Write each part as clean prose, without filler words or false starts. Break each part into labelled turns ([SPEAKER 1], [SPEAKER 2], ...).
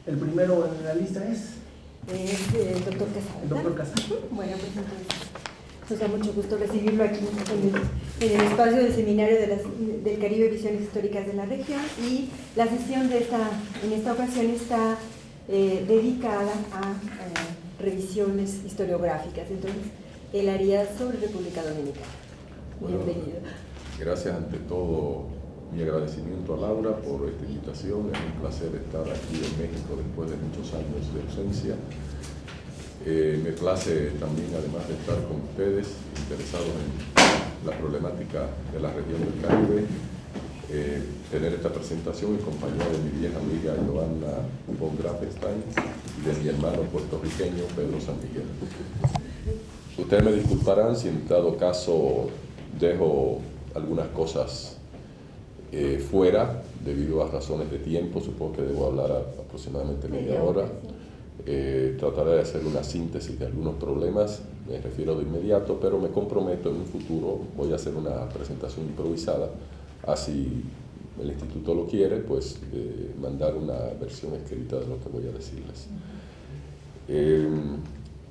[SPEAKER 1] El primero en la lista es
[SPEAKER 2] el doctor Casal.
[SPEAKER 1] el doctor Casal.
[SPEAKER 2] Bueno, pues entonces nos da mucho gusto recibirlo aquí en el espacio del Seminario del Caribe, Visiones Históricas de la Región, y la sesión en esta ocasión está dedicada a revisiones historiográficas. Entonces, él haría sobre República Dominicana. Bienvenido.
[SPEAKER 3] Gracias ante todo, mi agradecimiento a Laura por esta invitación. Es un placer estar aquí en México después de muchos años de ausencia. Me place también, además de estar con ustedes, interesados en la problemática de la región del Caribe, tener esta presentación en compañía de mi vieja amiga Johanna von Grafenstein y de mi hermano puertorriqueño Pedro San Miguel. Ustedes me disculparán si en dado caso dejo algunas cosas fuera debido a razones de tiempo. Supongo que debo hablar aproximadamente media hora. Trataré de hacer una síntesis de algunos problemas, me refiero de inmediato, pero me comprometo en un futuro, voy a hacer una presentación improvisada, así el instituto lo quiere, pues mandar una versión escrita de lo que voy a decirles.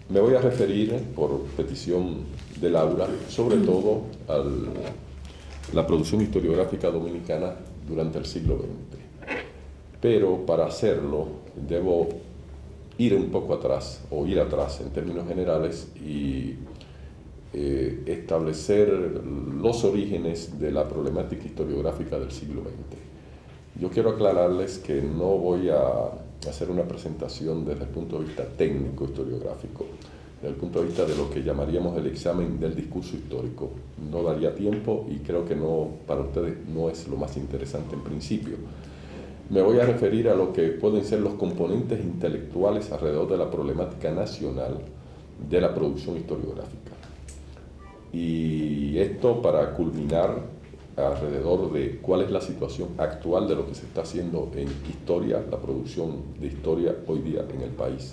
[SPEAKER 3] Me voy a referir, por petición de Laura, sobre todo a la producción historiográfica dominicana durante el siglo XX. Pero para hacerlo debo ir un poco atrás, o ir atrás en términos generales, y establecer los orígenes de la problemática historiográfica del siglo XX. Yo quiero aclararles que no voy a hacer una presentación desde el punto de vista técnico historiográfico, desde el punto de vista de lo que llamaríamos el examen del discurso histórico. No daría tiempo y creo que no, para ustedes no es lo más interesante en principio. Me voy a referir a lo que pueden ser los componentes intelectuales alrededor de la problemática nacional de la producción historiográfica. Y esto para culminar alrededor de cuál es la situación actual de lo que se está haciendo en historia, la producción de historia hoy día en el país.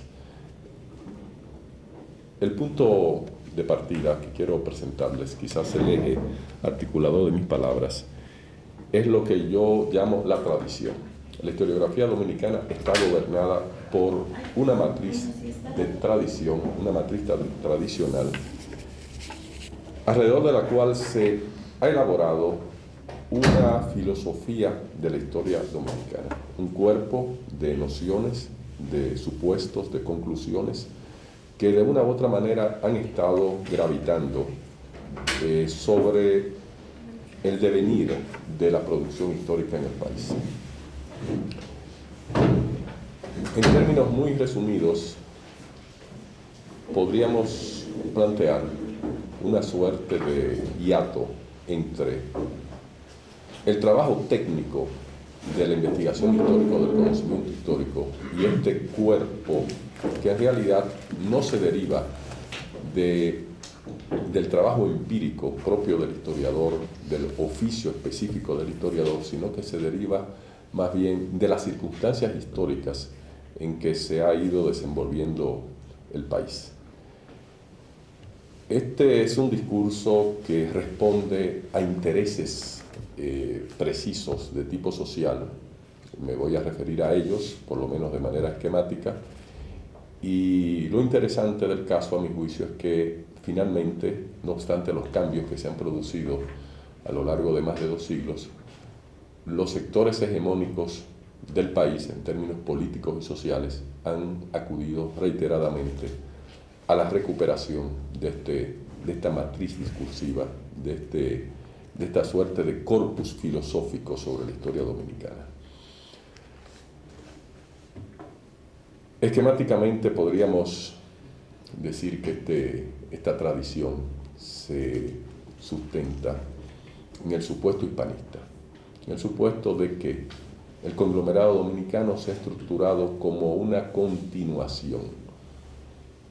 [SPEAKER 3] El punto de partida que quiero presentarles, quizás el eje articulador de mis palabras, es lo que yo llamo la tradición. La historiografía dominicana está gobernada por una matriz de tradición, una matriz tradicional, alrededor de la cual se ha elaborado una filosofía de la historia dominicana, un cuerpo de nociones, de supuestos, de conclusiones, que de una u otra manera han estado gravitando sobre el devenir de la producción histórica en el país. En términos muy resumidos, podríamos plantear una suerte de hiato entre el trabajo técnico de la investigación histórica, del conocimiento histórico, y este cuerpo que en realidad no se deriva del trabajo empírico propio del historiador, del oficio específico del historiador, sino que se deriva más bien de las circunstancias históricas en que se ha ido desenvolviendo el país. Este es un discurso que responde a intereses precisos de tipo social. Me voy a referir a ellos, por lo menos de manera esquemática, y lo interesante del caso, a mi juicio, es que finalmente, no obstante los cambios que se han producido a lo largo de más de 2 siglos, los sectores hegemónicos del país, en términos políticos y sociales, han acudido reiteradamente a la recuperación de esta matriz discursiva, de esta suerte de corpus filosófico sobre la historia dominicana. Esquemáticamente podríamos decir que esta tradición se sustenta en el supuesto hispanista, en el supuesto de que el conglomerado dominicano se ha estructurado como una continuación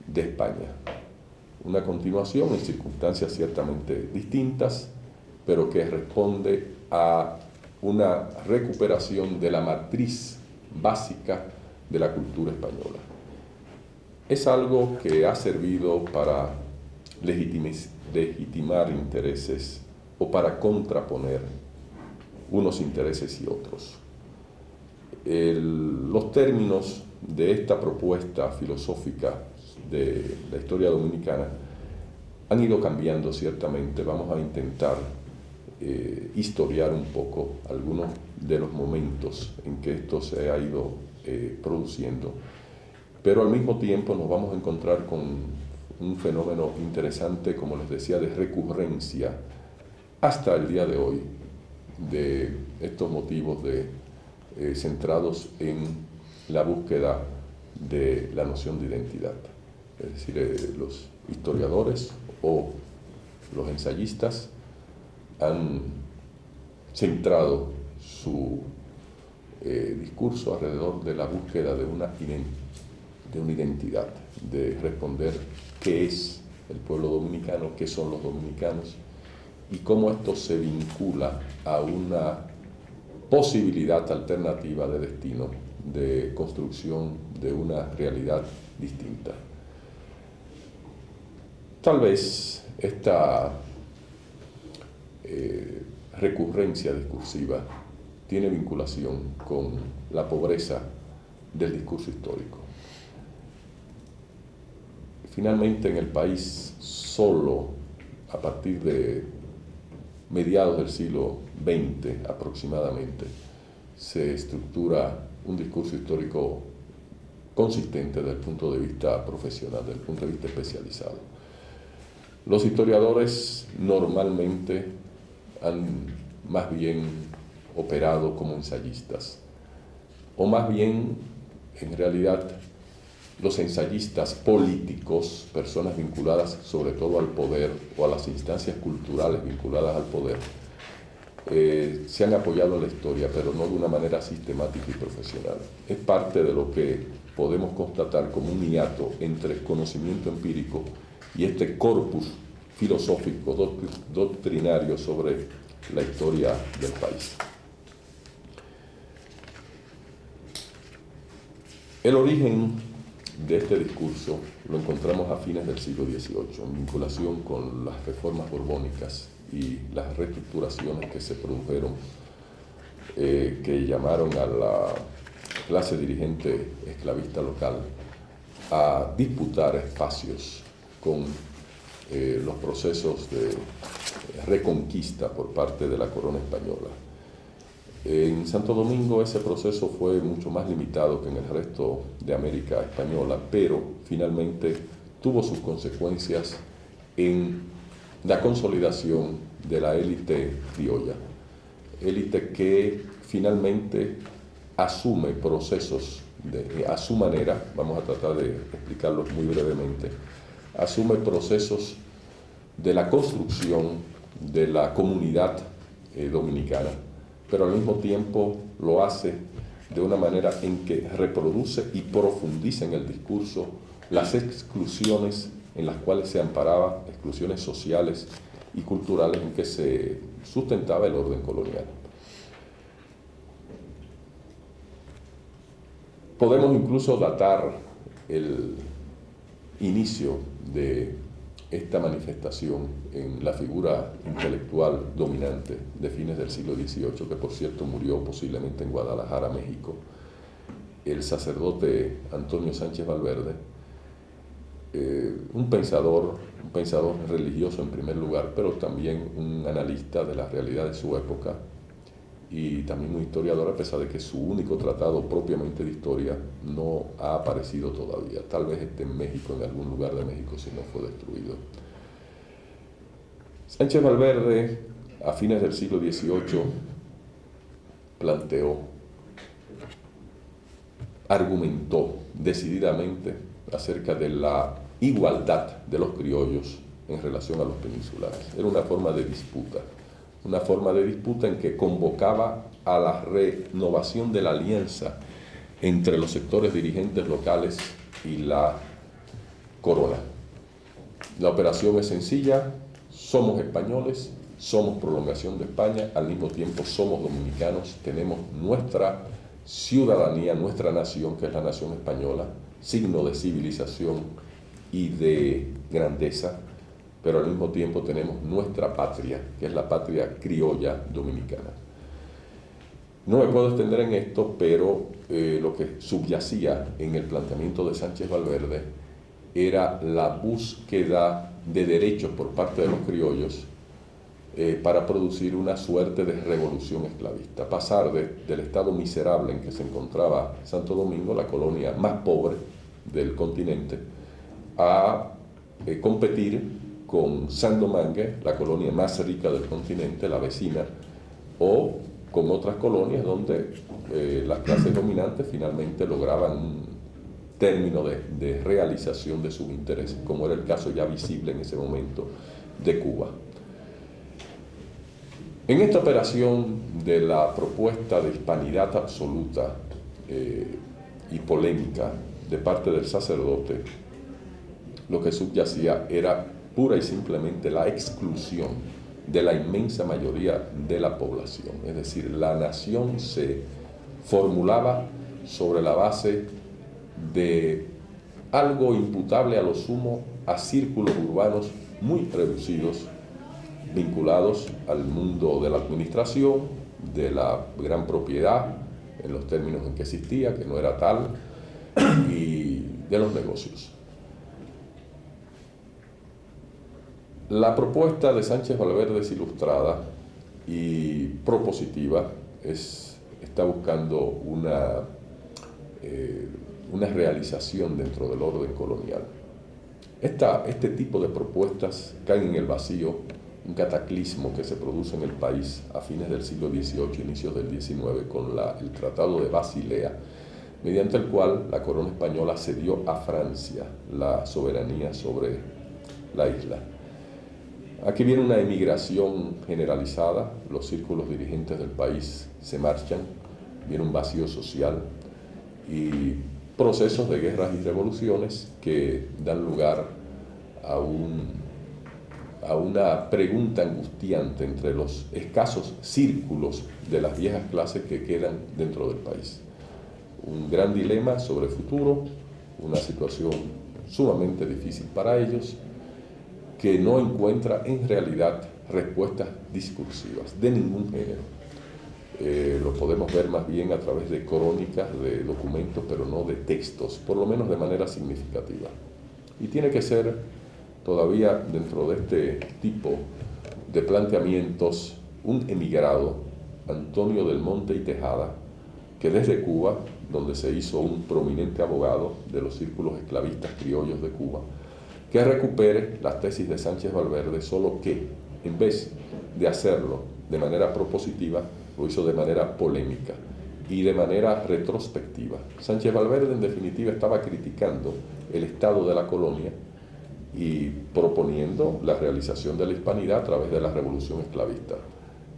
[SPEAKER 3] de España. Una continuación en circunstancias ciertamente distintas, pero que responde a una recuperación de la matriz básica de la cultura española. Es algo que ha servido para legitimar intereses o para contraponer unos intereses y otros. Los términos de esta propuesta filosófica de la historia dominicana han ido cambiando ciertamente. Vamos a intentar historiar un poco algunos de los momentos en que esto se ha ido produciendo, pero al mismo tiempo nos vamos a encontrar con un fenómeno interesante, como les decía, de recurrencia hasta el día de hoy de estos motivos centrados en la búsqueda de la noción de identidad. Es decir, los historiadores o los ensayistas han centrado su discurso alrededor de la búsqueda de una identidad, de responder qué es el pueblo dominicano, qué son los dominicanos y cómo esto se vincula a una posibilidad alternativa de destino, de construcción de una realidad distinta. Tal vez esta recurrencia discursiva tiene vinculación con la pobreza del discurso histórico. Finalmente, en el país, solo a partir de mediados del siglo XX aproximadamente, se estructura un discurso histórico consistente desde el punto de vista profesional, desde el punto de vista especializado. Los historiadores normalmente han más bien operado como ensayistas, o más bien, en realidad, los ensayistas políticos, personas vinculadas sobre todo al poder o a las instancias culturales vinculadas al poder, se han apoyado en la historia, pero no de una manera sistemática y profesional. Es parte de lo que podemos constatar como un hiato entre conocimiento empírico y este corpus filosófico, doctrinario sobre la historia del país. El origen de este discurso lo encontramos a fines del siglo XVIII, en vinculación con las reformas borbónicas y las reestructuraciones que se produjeron, que llamaron a la clase dirigente esclavista local a disputar espacios con los procesos de reconquista por parte de la corona española. En Santo Domingo ese proceso fue mucho más limitado que en el resto de América española, pero finalmente tuvo sus consecuencias en la consolidación de la élite criolla, élite que finalmente asume procesos a su manera, vamos a tratar de explicarlos muy brevemente, asume procesos de la construcción de la comunidad dominicana, pero al mismo tiempo lo hace de una manera en que reproduce y profundiza en el discurso las exclusiones en las cuales se amparaba, exclusiones sociales y culturales en que se sustentaba el orden colonial. Podemos incluso datar el inicio de esta manifestación en la figura intelectual dominante de fines del siglo XVIII, que por cierto murió posiblemente en Guadalajara, México, el sacerdote Antonio Sánchez Valverde, un pensador religioso en primer lugar, pero también un analista de la realidad de su época y también un historiador, a pesar de que su único tratado propiamente de historia no ha aparecido todavía. Tal vez esté en México, en algún lugar de México, si no fue destruido. Sánchez Valverde, a fines del siglo XVIII, argumentó decididamente acerca de la igualdad de los criollos en relación a los peninsulares. Era una forma de disputa en que convocaba a la renovación de la alianza entre los sectores dirigentes locales y la corona. La operación es sencilla: somos españoles, somos prolongación de España, al mismo tiempo somos dominicanos, tenemos nuestra ciudadanía, nuestra nación, que es la nación española, signo de civilización y de grandeza, pero al mismo tiempo tenemos nuestra patria, que es la patria criolla dominicana. No me puedo extender en esto, pero lo que subyacía en el planteamiento de Sánchez Valverde era la búsqueda de derechos por parte de los criollos para producir una suerte de revolución esclavista, pasar del estado miserable en que se encontraba Santo Domingo, la colonia más pobre del continente, a competir con Saint Domingue, la colonia más rica del continente, la vecina, o con otras colonias donde las clases dominantes finalmente lograban un término de realización de sus intereses, como era el caso ya visible en ese momento de Cuba. En esta operación de la propuesta de hispanidad absoluta y polémica de parte del sacerdote, lo que subyacía era pura y simplemente la exclusión de la inmensa mayoría de la población. Es decir, la nación se formulaba sobre la base de algo imputable a lo sumo a círculos urbanos muy reducidos, vinculados al mundo de la administración, de la gran propiedad, en los términos en que existía, que no era tal, y de los negocios. La propuesta de Sánchez Valverde es ilustrada y propositiva, está buscando una realización dentro del orden colonial. Este tipo de propuestas caen en el vacío, un cataclismo que se produce en el país a fines del siglo XVIII, inicios del XIX, con el Tratado de Basilea, mediante el cual la corona española cedió a Francia la soberanía sobre la isla. Aquí viene una emigración generalizada, los círculos dirigentes del país se marchan, viene un vacío social y procesos de guerras y revoluciones que dan lugar a una pregunta angustiante entre los escasos círculos de las viejas clases que quedan dentro del país. Un gran dilema sobre el futuro, una situación sumamente difícil para ellos, que no encuentra en realidad respuestas discursivas de ningún género. Lo podemos ver más bien a través de crónicas, de documentos, pero no de textos, por lo menos de manera significativa. Y tiene que ser todavía dentro de este tipo de planteamientos un emigrado, Antonio del Monte y Tejada, que desde Cuba, donde se hizo un prominente abogado de los círculos esclavistas criollos de Cuba, que recupere las tesis de Sánchez Valverde, solo que en vez de hacerlo de manera propositiva, lo hizo de manera polémica y de manera retrospectiva. Sánchez Valverde, en definitiva, estaba criticando el estado de la colonia y proponiendo la realización de la hispanidad a través de la revolución esclavista.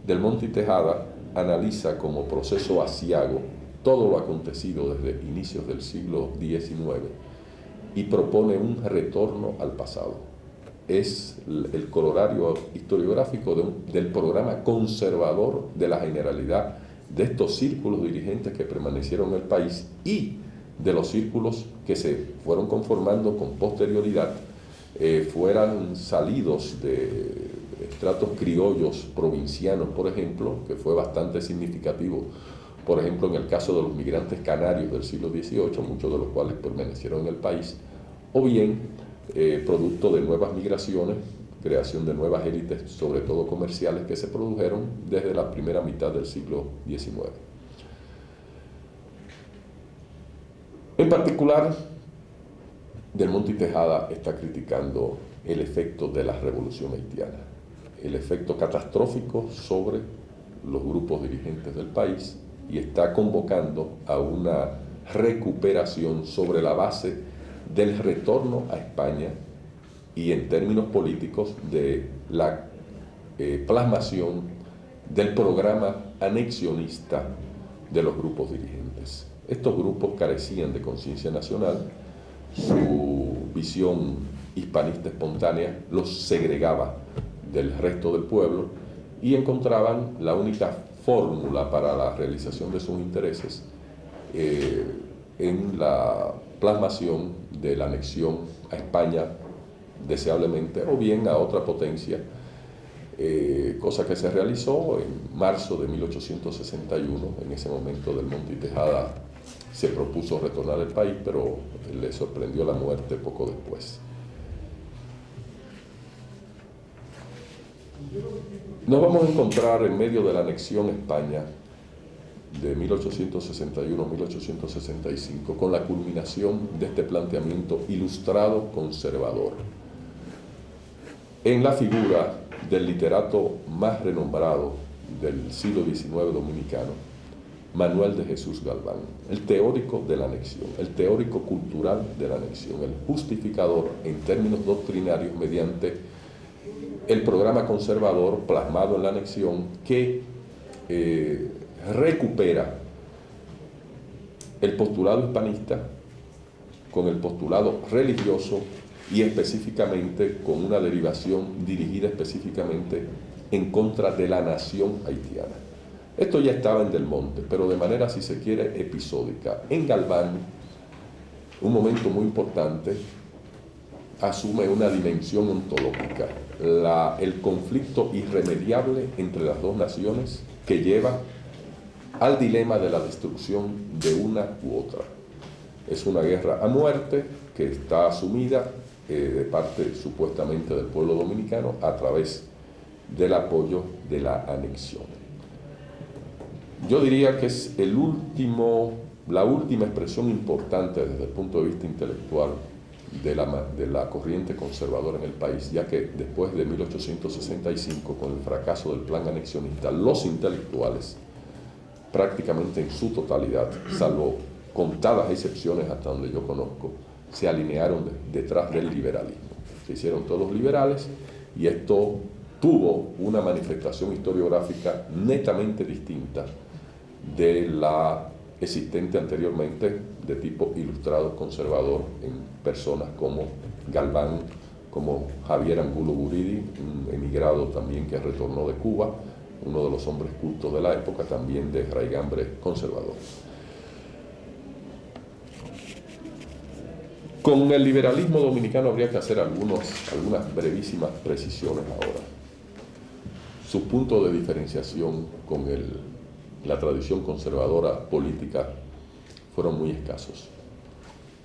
[SPEAKER 3] Del Monte y Tejada analiza como proceso aciago todo lo acontecido desde inicios del siglo XIX y propone un retorno al pasado. Es el corolario historiográfico del programa conservador de la generalidad de estos círculos dirigentes que permanecieron en el país y de los círculos que se fueron conformando con posterioridad, fueran salidos de estratos criollos provincianos, por ejemplo, que fue bastante significativo, por ejemplo, en el caso de los migrantes canarios del siglo XVIII, muchos de los cuales permanecieron en el país, o bien producto de nuevas migraciones, creación de nuevas élites, sobre todo comerciales, que se produjeron desde la primera mitad del siglo XIX. En particular, Del Monte y Tejada está criticando el efecto de la revolución haitiana, el efecto catastrófico sobre los grupos dirigentes del país, y está convocando a una recuperación sobre la base del retorno a España y, en términos políticos, de la plasmación del programa anexionista de los grupos dirigentes. Estos grupos carecían de conciencia nacional, su visión hispanista espontánea los segregaba del resto del pueblo y encontraban la única fórmula para la realización de sus intereses en la plasmación de la anexión a España, deseablemente, o bien a otra potencia cosa que se realizó en marzo de 1861. En ese momento Del Monte y Tejada se propuso retornar al país, pero le sorprendió la muerte poco después. Nos vamos a encontrar en medio de la anexión a España de 1861-1865 con la culminación de este planteamiento ilustrado conservador en la figura del literato más renombrado del siglo XIX dominicano, Manuel de Jesús Galván, el teórico de la anexión, el teórico cultural de la anexión, el justificador en términos doctrinarios mediante el programa conservador plasmado en la anexión que recupera el postulado hispanista con el postulado religioso y específicamente con una derivación dirigida específicamente en contra de la nación haitiana. Esto ya estaba en Del Monte, pero de manera, si se quiere, episódica. En Galván, un momento muy importante, asume una dimensión ontológica, el conflicto irremediable entre las dos naciones que lleva al dilema de la destrucción de una u otra. Es una guerra a muerte que está asumida de parte supuestamente del pueblo dominicano a través del apoyo de la anexión. Yo diría que es la última expresión importante desde el punto de vista intelectual de la corriente conservadora en el país, ya que después de 1865, con el fracaso del plan anexionista, los intelectuales, prácticamente en su totalidad, salvo contadas excepciones hasta donde yo conozco, se alinearon detrás del liberalismo. Se hicieron todos liberales y esto tuvo una manifestación historiográfica netamente distinta de la existente anteriormente, de tipo ilustrado conservador, en personas como Galván, como Javier Angulo Guridi, un emigrado también que retornó de Cuba, uno de los hombres cultos de la época, también de raigambre conservador. Con el liberalismo dominicano habría que hacer algunas brevísimas precisiones ahora. Sus puntos de diferenciación con la tradición conservadora política fueron muy escasos,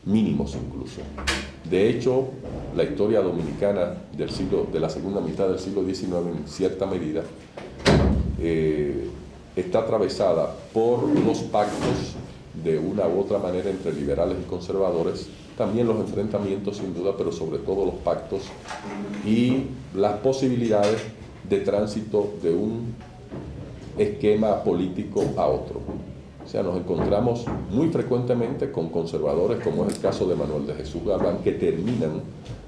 [SPEAKER 3] mínimos incluso. De hecho, la historia dominicana de la segunda mitad del siglo XIX, en cierta medida, está atravesada por los pactos de una u otra manera entre liberales y conservadores, también los enfrentamientos sin duda, pero sobre todo los pactos y las posibilidades de tránsito de un esquema político a otro. O sea, nos encontramos muy frecuentemente con conservadores, como es el caso de Manuel de Jesús Galván, que terminan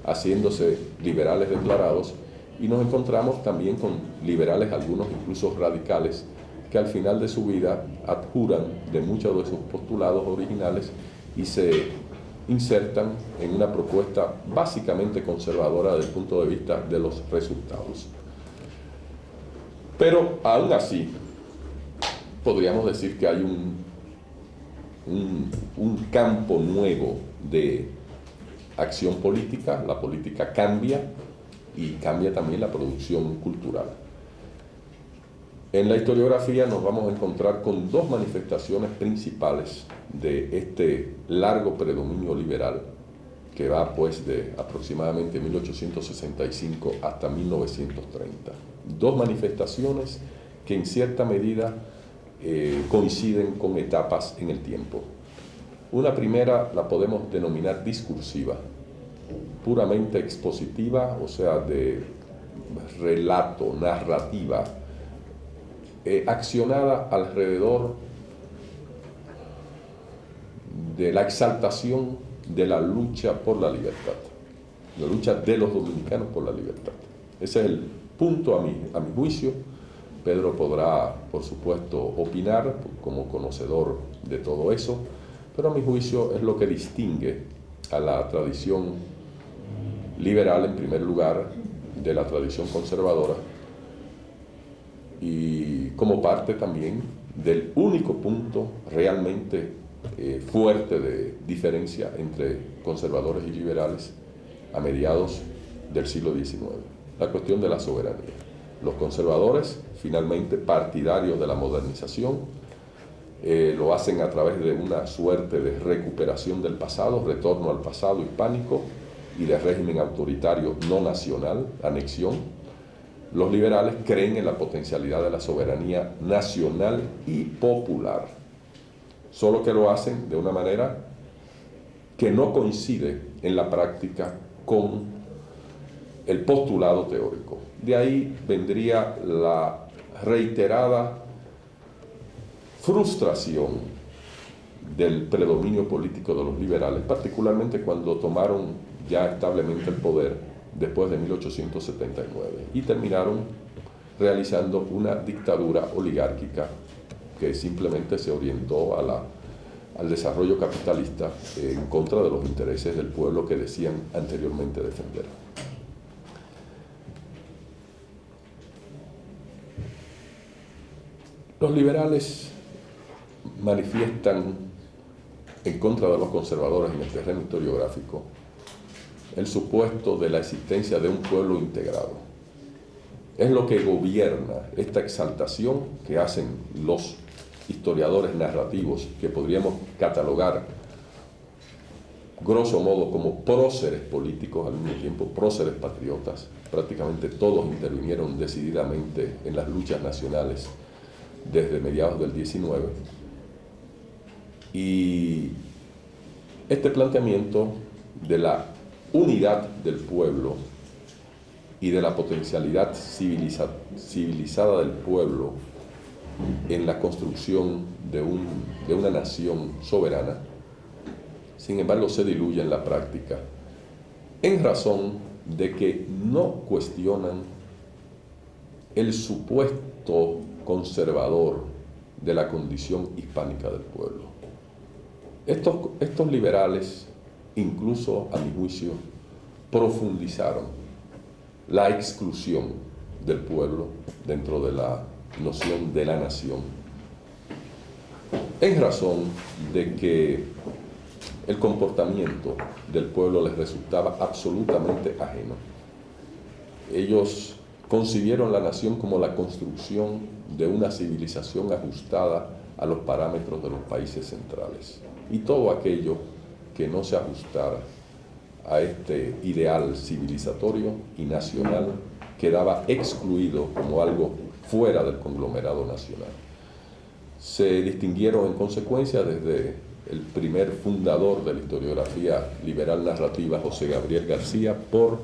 [SPEAKER 3] haciéndose liberales declarados, y nos encontramos también con liberales, algunos incluso radicales, que al final de su vida abjuran de muchos de sus postulados originales y se insertan en una propuesta básicamente conservadora desde el punto de vista de los resultados. Pero aún así, podríamos decir que hay un campo nuevo de acción política. La política cambia y cambia también la producción cultural. En la historiografía nos vamos a encontrar con dos manifestaciones principales de este largo predominio liberal que va pues de aproximadamente 1865 hasta 1930. Dos manifestaciones que en cierta medida coinciden con etapas en el tiempo. Una primera la podemos denominar discursiva, puramente expositiva, o sea, de relato, narrativa, accionada alrededor de la exaltación de la lucha por la libertad, la lucha de los dominicanos por la libertad. Ese es el punto a mi juicio. Pedro podrá, por supuesto, opinar como conocedor de todo eso, pero a mi juicio es lo que distingue a la tradición liberal, en primer lugar, de la tradición conservadora, y como parte también del único punto realmente fuerte de diferencia entre conservadores y liberales a mediados del siglo XIX, la cuestión de la soberanía. Los conservadores, finalmente partidarios de la modernización, lo hacen a través de una suerte de recuperación del pasado, retorno al pasado hispánico y de régimen autoritario no nacional, anexión. Los liberales creen en la potencialidad de la soberanía nacional y popular, solo que lo hacen de una manera que no coincide en la práctica con el postulado teórico. De ahí vendría la reiterada frustración del predominio político de los liberales, particularmente cuando tomaron ya establemente el poder después de 1879 y terminaron realizando una dictadura oligárquica que simplemente se orientó al desarrollo capitalista en contra de los intereses del pueblo que decían anteriormente defender. Los liberales manifiestan en contra de los conservadores en el terreno historiográfico el supuesto de la existencia de un pueblo integrado. Es lo que gobierna esta exaltación que hacen los historiadores narrativos, que podríamos catalogar grosso modo como próceres políticos, al mismo tiempo próceres patriotas. Prácticamente todos intervinieron decididamente en las luchas nacionales desde mediados del 19. Y este planteamiento de la unidad del pueblo y de la potencialidad civilizada del pueblo en la construcción de una nación soberana, sin embargo, se diluye en la práctica, en razón de que no cuestionan el supuesto conservador de la condición hispánica del pueblo. Estos liberales, incluso a mi juicio, profundizaron la exclusión del pueblo dentro de la noción de la nación, en razón de que el comportamiento del pueblo les resultaba absolutamente ajeno. Ellos concibieron la nación como la construcción de una civilización ajustada a los parámetros de los países centrales. Y todo aquello que no se ajustara a este ideal civilizatorio y nacional quedaba excluido como algo fuera del conglomerado nacional. Se distinguieron en consecuencia desde el primer fundador de la historiografía liberal narrativa, José Gabriel García, por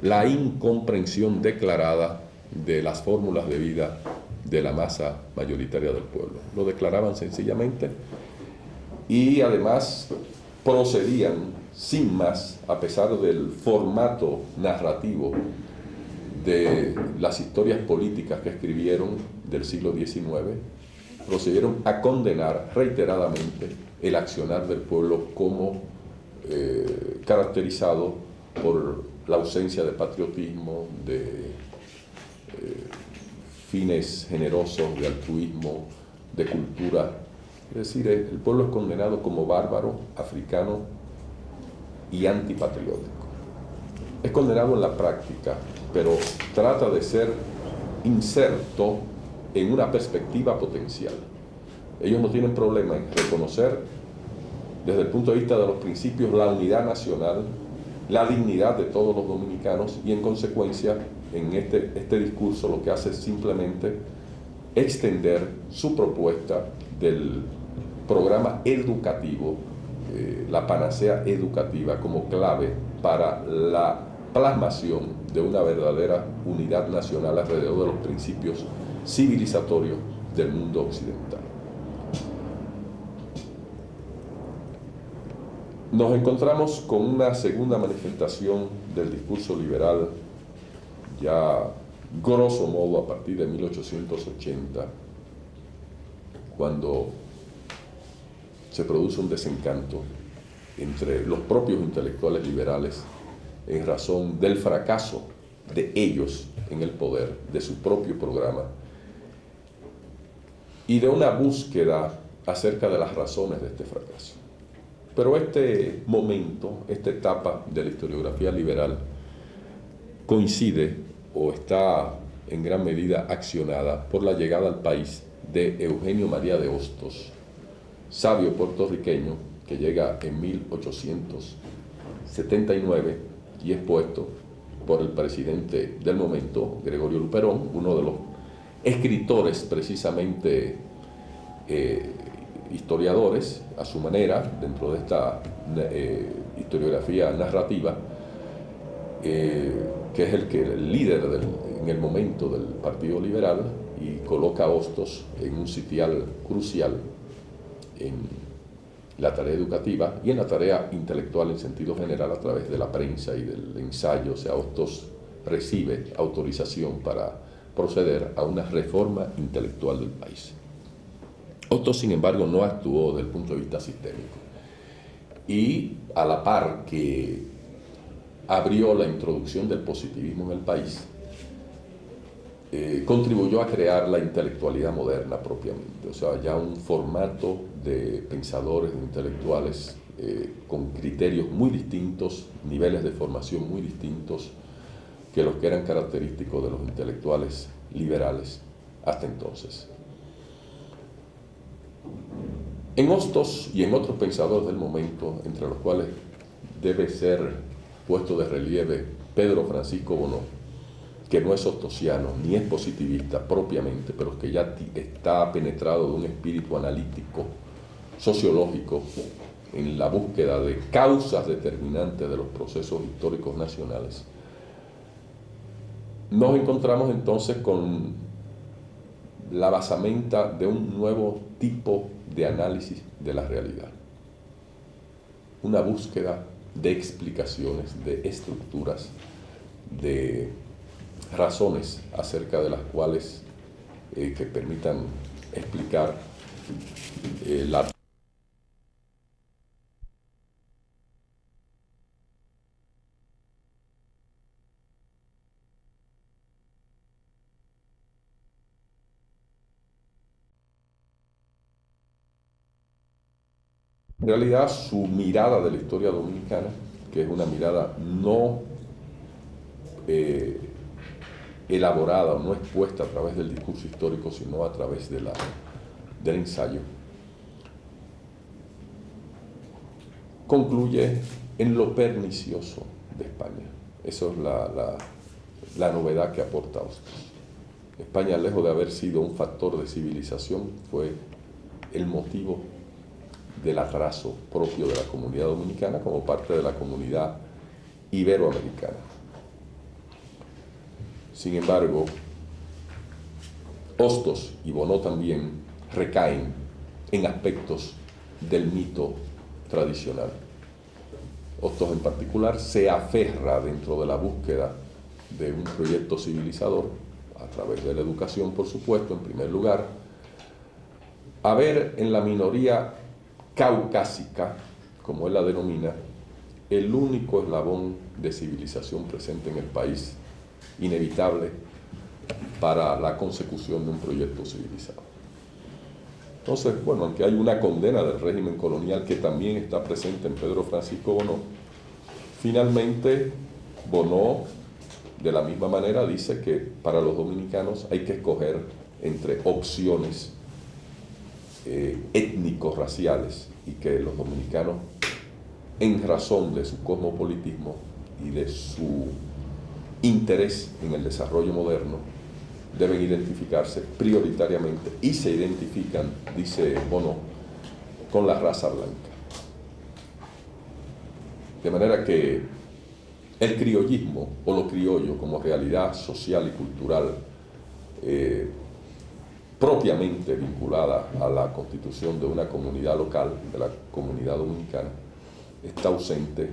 [SPEAKER 3] la incomprensión declarada de las fórmulas de vida de la masa mayoritaria del pueblo. Lo declaraban sencillamente y además procedían sin más, a pesar del formato narrativo de las historias políticas que escribieron del siglo XIX, procedieron a condenar reiteradamente el accionar del pueblo como caracterizado por la ausencia de patriotismo, de fines generosos, de altruismo, de cultura. Es decir, el pueblo es condenado como bárbaro, africano y antipatriótico. Es condenado en la práctica, pero trata de ser inserto en una perspectiva potencial. Ellos no tienen problema en reconocer desde el punto de vista de los principios la unidad nacional, la dignidad de todos los dominicanos, y en consecuencia en este discurso lo que hace es simplemente extender su propuesta del programa educativo, la panacea educativa como clave para la plasmación de una verdadera unidad nacional alrededor de los principios civilizatorios del mundo occidental. Nos encontramos con una segunda manifestación del discurso liberal, ya grosso modo a partir de 1880, cuando se produce un desencanto entre los propios intelectuales liberales en razón del fracaso de ellos en el poder, de su propio programa, y de una búsqueda acerca de las razones de este fracaso. Pero este momento, esta etapa de la historiografía liberal, coincide o está en gran medida accionada por la llegada al país de Eugenio María de Hostos, sabio puertorriqueño que llega en 1879 y es puesto por el presidente del momento, Gregorio Luperón, uno de los escritores precisamente historiadores a su manera dentro de esta historiografía narrativa, que es el líder en el momento del Partido Liberal y coloca a Hostos en un sitial crucial en la tarea educativa y en la tarea intelectual en sentido general a través de la prensa y del ensayo. O sea, Hostos recibe autorización para proceder a una reforma intelectual del país. Hostos, sin embargo, no actuó desde el punto de vista sistémico. Y a la par que abrió la introducción del positivismo en el país, contribuyó a crear la intelectualidad moderna propiamente, o sea, ya un formato de pensadores, de intelectuales con criterios muy distintos, niveles de formación muy distintos que los que eran característicos de los intelectuales liberales hasta entonces. En Hostos y en otros pensadores del momento, entre los cuales debe ser puesto de relieve Pedro Francisco Bonó, que no es hostosiano ni es positivista propiamente, pero que ya está penetrado de un espíritu analítico, sociológico, en la búsqueda de causas determinantes de los procesos históricos nacionales. Nos encontramos entonces con la basamenta de un nuevo tipo de análisis de la realidad, una búsqueda de explicaciones, de estructuras, de razones acerca de las cuales que permitan explicar la en realidad su mirada de la historia dominicana, que es una mirada no elaborada o no expuesta a través del discurso histórico, sino a través del ensayo, concluye en lo pernicioso de España. Eso es la novedad que aporta Hostos. España, lejos de haber sido un factor de civilización, fue el motivo del atraso propio de la comunidad dominicana como parte de la comunidad iberoamericana. Sin embargo, Hostos y Bonó también recaen en aspectos del mito tradicional. Hostos en particular se aferra dentro de la búsqueda de un proyecto civilizador, a través de la educación, por supuesto, en primer lugar, a ver en la minoría caucásica, como él la denomina, el único eslabón de civilización presente en el país, inevitable para la consecución de un proyecto civilizado. Entonces, bueno, aunque hay una condena del régimen colonial que también está presente en Pedro Francisco Bonó, finalmente Bonó, de la misma manera, dice que para los dominicanos hay que escoger entre opciones étnico-raciales y que los dominicanos, en razón de su cosmopolitismo y de su interés en el desarrollo moderno, deben identificarse prioritariamente y se identifican, dice Bonó, con la raza blanca. De manera que el criollismo o lo criollo como realidad social y cultural propiamente vinculada a la constitución de una comunidad local, de la comunidad dominicana, está ausente,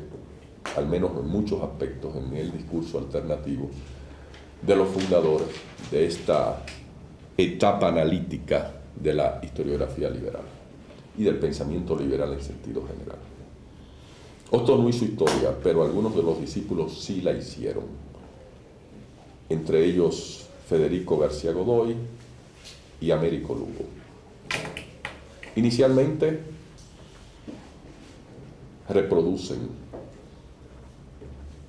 [SPEAKER 3] al menos en muchos aspectos, en el discurso alternativo de los fundadores de esta etapa analítica de la historiografía liberal y del pensamiento liberal en sentido general. Hostos no hizo historia, pero algunos de los discípulos sí la hicieron, entre ellos Federico García Godoy y Américo Lugo. Inicialmente reproducen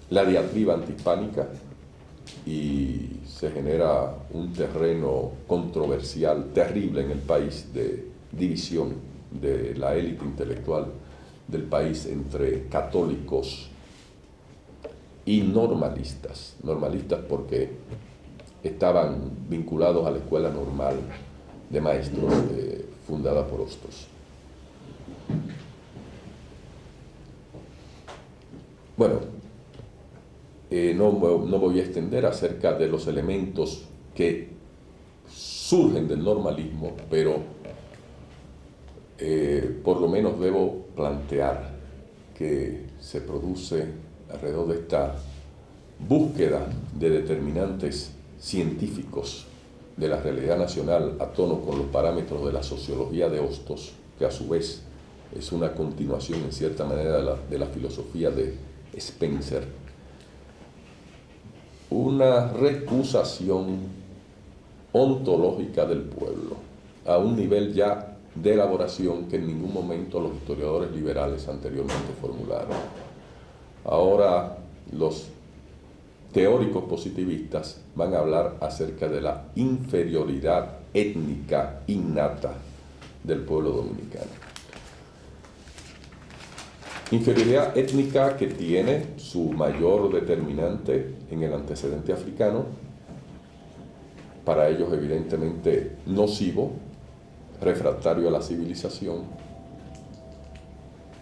[SPEAKER 3] la diatriba antihispánica y se genera un terreno controversial terrible en el país de división de la élite intelectual del país entre católicos y normalistas. Normalistas porque estaban vinculados a la escuela normal de maestros fundada por Hostos. Bueno, no voy a extender acerca de los elementos que surgen del normalismo, pero por lo menos debo plantear que se produce alrededor de esta búsqueda de determinantes científicos de la realidad nacional a tono con los parámetros de la sociología de Hostos, que a su vez es una continuación en cierta manera de la filosofía de Spencer, una recusación ontológica del pueblo a un nivel ya de elaboración que en ningún momento los historiadores liberales anteriormente formularon. Ahora los teóricos positivistas van a hablar acerca de la inferioridad étnica innata del pueblo dominicano. Inferioridad étnica que tiene su mayor determinante en el antecedente africano, para ellos evidentemente nocivo, refractario a la civilización,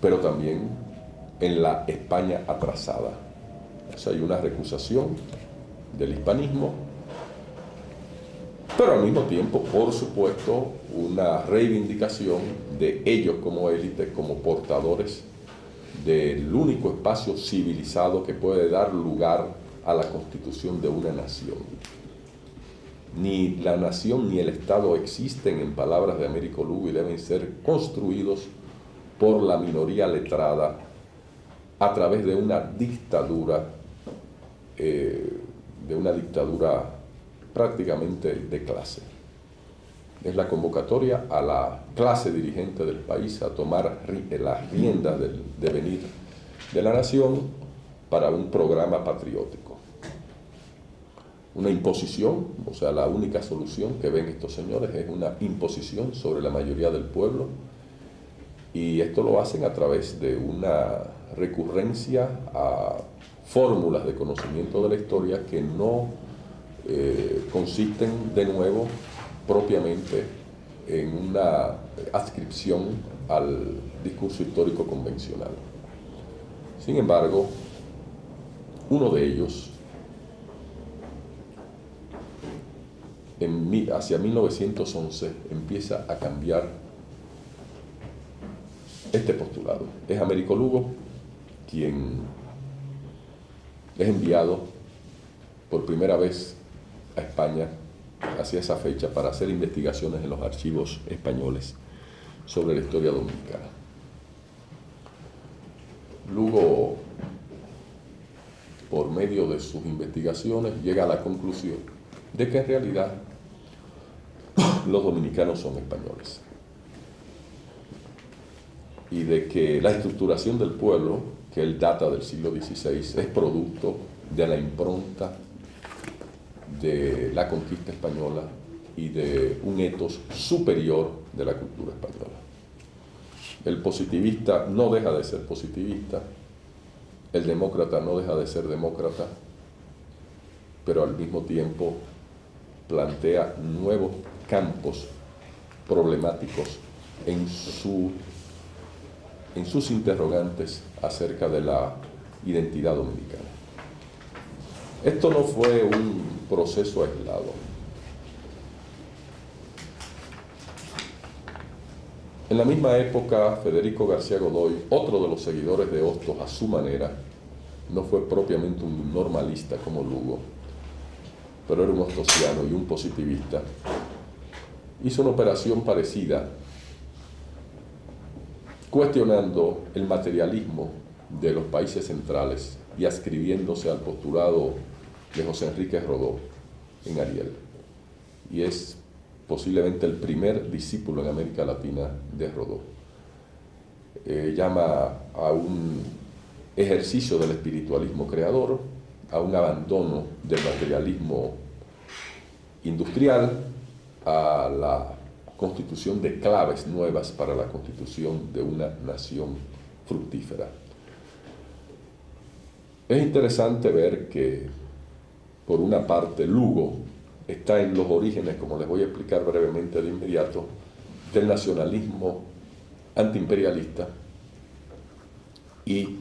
[SPEAKER 3] pero también en la España atrasada. O sea, hay una recusación del hispanismo, pero al mismo tiempo, por supuesto, una reivindicación de ellos como élite, como portadores del único espacio civilizado que puede dar lugar a la constitución de una nación. Ni la nación ni el Estado existen, en palabras de Américo Lugo, y deben ser construidos por la minoría letrada a través de una dictadura prácticamente de clase. Es la convocatoria a la clase dirigente del país a tomar las riendas del devenir de la nación para un programa patriótico. Una imposición, o sea, la única solución que ven estos señores es una imposición sobre la mayoría del pueblo, y esto lo hacen a través de una recurrencia a fórmulas de conocimiento de la historia que no consisten de nuevo propiamente en una adscripción al discurso histórico convencional. Sin embargo, uno de ellos, hacia 1911, empieza a cambiar este postulado. Es Américo Lugo quien es enviado por primera vez a España hacia esa fecha para hacer investigaciones en los archivos españoles sobre la historia dominicana. Lugo, por medio de sus investigaciones, llega a la conclusión de que en realidad los dominicanos son españoles y de que la estructuración del pueblo, que él data del siglo XVI, es producto de la impronta de la conquista española y de un etos superior de la cultura española. El positivista no deja de ser positivista, el demócrata no deja de ser demócrata, pero al mismo tiempo plantea nuevos campos problemáticos en sus interrogantes acerca de la identidad dominicana. Esto no fue un proceso aislado. En la misma época, Federico García Godoy, otro de los seguidores de Hostos a su manera, no fue propiamente un normalista como Lugo, pero era un hostosiano y un positivista, hizo una operación parecida, cuestionando el materialismo de los países centrales y adscribiéndose al postulado de José Enrique Rodó en Ariel. Y es posiblemente el primer discípulo en América Latina de Rodó. Llama a un ejercicio del espiritualismo creador a un abandono del materialismo industrial, a la constitución de claves nuevas para la constitución de una nación fructífera. Es interesante ver que, por una parte, Lugo está en los orígenes, como les voy a explicar brevemente de inmediato, del nacionalismo antiimperialista, y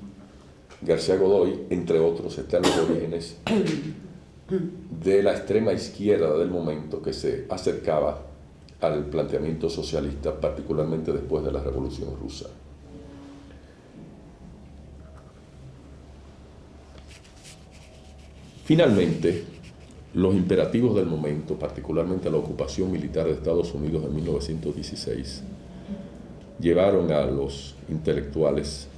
[SPEAKER 3] García Godoy, entre otros, está en los orígenes de la extrema izquierda del momento que se acercaba al planteamiento socialista, particularmente después de la Revolución Rusa. Finalmente, los imperativos del momento, particularmente la ocupación militar de Estados Unidos en 1916, llevaron a los intelectuales,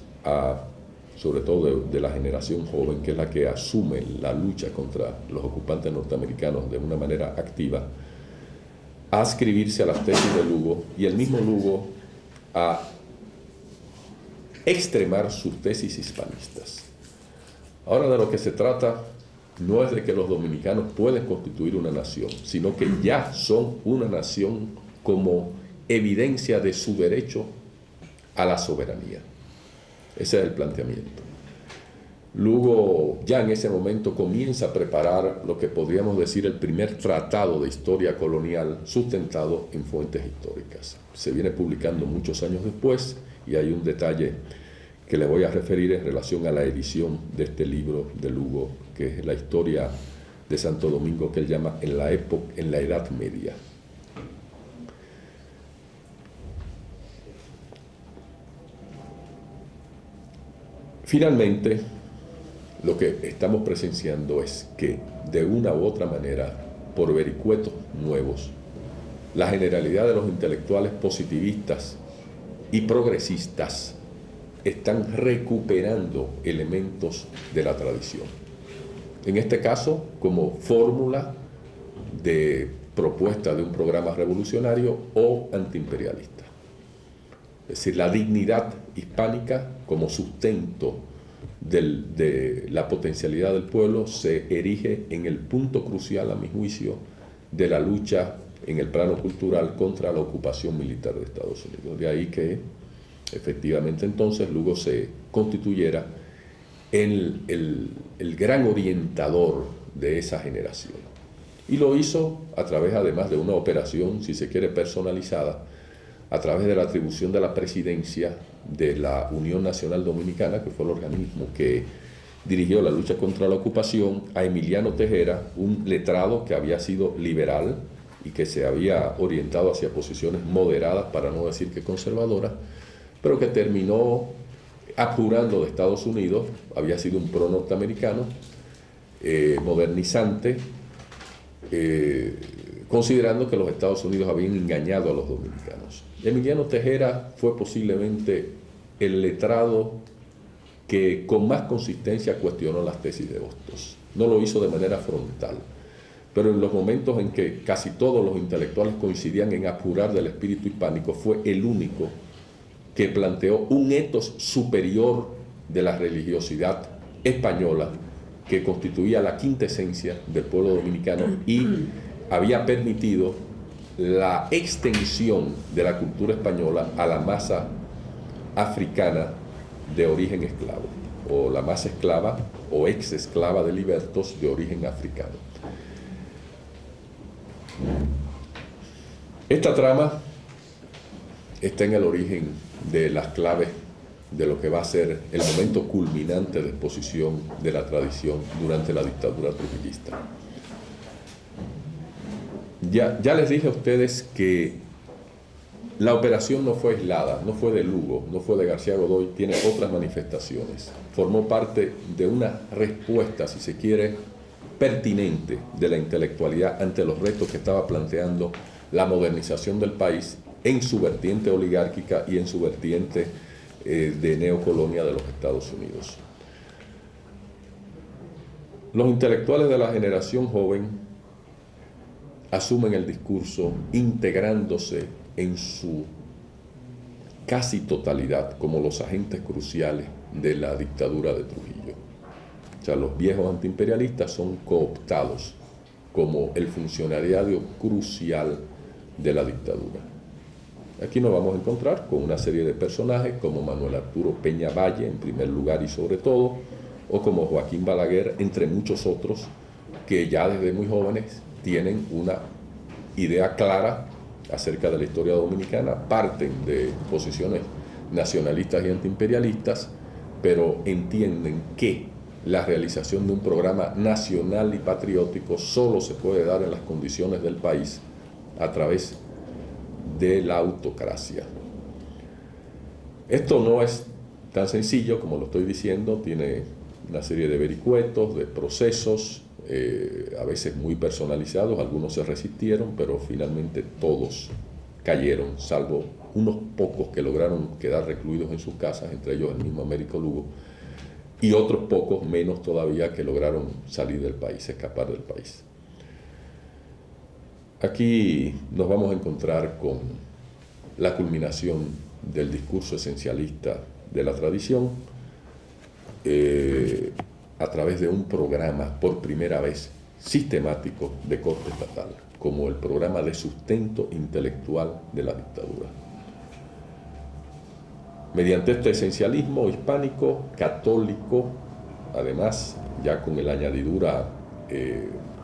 [SPEAKER 3] sobre todo de la generación joven, que es la que asume la lucha contra los ocupantes norteamericanos de una manera activa, a adscribirse a las tesis de Lugo, y el mismo Lugo a extremar sus tesis hispanistas. Ahora, de lo que se trata no es de que los dominicanos pueden constituir una nación, sino que ya son una nación como evidencia de su derecho a la soberanía. Ese es el planteamiento. Lugo ya en ese momento comienza a preparar lo que podríamos decir el primer tratado de historia colonial sustentado en fuentes históricas. Se viene publicando muchos años después, y hay un detalle que le voy a referir en relación a la edición de este libro de Lugo, que es la historia de Santo Domingo, que él llama en la Edad Media. Finalmente, lo que estamos presenciando es que, de una u otra manera, por vericuetos nuevos, la generalidad de los intelectuales positivistas y progresistas están recuperando elementos de la tradición. En este caso, como fórmula de propuesta de un programa revolucionario o antiimperialista. Es decir, la dignidad hispánica como sustento de la potencialidad del pueblo se erige en el punto crucial, a mi juicio, de la lucha en el plano cultural contra la ocupación militar de Estados Unidos. De ahí que efectivamente entonces Lugo se constituyera el gran orientador de esa generación. Y lo hizo a través, además, de una operación, si se quiere, personalizada, a través de la atribución de la presidencia de la Unión Nacional Dominicana, que fue el organismo que dirigió la lucha contra la ocupación, a Emiliano Tejera, un letrado que había sido liberal y que se había orientado hacia posiciones moderadas, para no decir que conservadoras, pero que terminó abjurando de Estados Unidos. Había sido un pro norteamericano, modernizante, considerando que los Estados Unidos habían engañado a los dominicanos. Emiliano Tejera fue posiblemente el letrado que con más consistencia cuestionó las tesis de Hostos. No lo hizo de manera frontal, pero en los momentos en que casi todos los intelectuales coincidían en abjurar del espíritu hispánico, fue el único que planteó un etos superior de la religiosidad española, que constituía la quintesencia del pueblo dominicano y había permitido la extensión de la cultura española a la masa africana de origen esclavo, o la masa esclava o ex esclava de libertos de origen africano. Esta trama está en el origen de las claves de lo que va a ser el momento culminante de exposición de la tradición durante la dictadura trujillista. Ya les dije a ustedes que la operación no fue aislada, no fue de Lugo, no fue de García Godoy, tiene otras manifestaciones. Formó parte de una respuesta, si se quiere, pertinente de la intelectualidad ante los retos que estaba planteando la modernización del país en su vertiente oligárquica y en su vertiente de neocolonia de los Estados Unidos. Los intelectuales de la generación joven asumen el discurso integrándose en su casi totalidad como los agentes cruciales de la dictadura de Trujillo. O sea, los viejos antiimperialistas son cooptados como el funcionariado crucial de la dictadura. Aquí nos vamos a encontrar con una serie de personajes como Manuel Arturo Peña Valle, en primer lugar y sobre todo, o como Joaquín Balaguer, entre muchos otros, que ya desde muy jóvenes tienen una idea clara acerca de la historia dominicana, parten de posiciones nacionalistas y antiimperialistas, pero entienden que la realización de un programa nacional y patriótico solo se puede dar en las condiciones del país a través de la autocracia. Esto no es tan sencillo como lo estoy diciendo, tiene una serie de vericuetos, de procesos, a veces muy personalizados, algunos se resistieron, pero finalmente todos cayeron, salvo unos pocos que lograron quedar recluidos en sus casas, entre ellos el mismo Américo Lugo, y otros pocos menos todavía que lograron salir del país, escapar del país. Aquí nos vamos a encontrar con la culminación del discurso esencialista de la tradición a través de un programa por primera vez sistemático de corte estatal, como el programa de sustento intelectual de la dictadura. Mediante este esencialismo hispánico, católico, además ya con la añadidura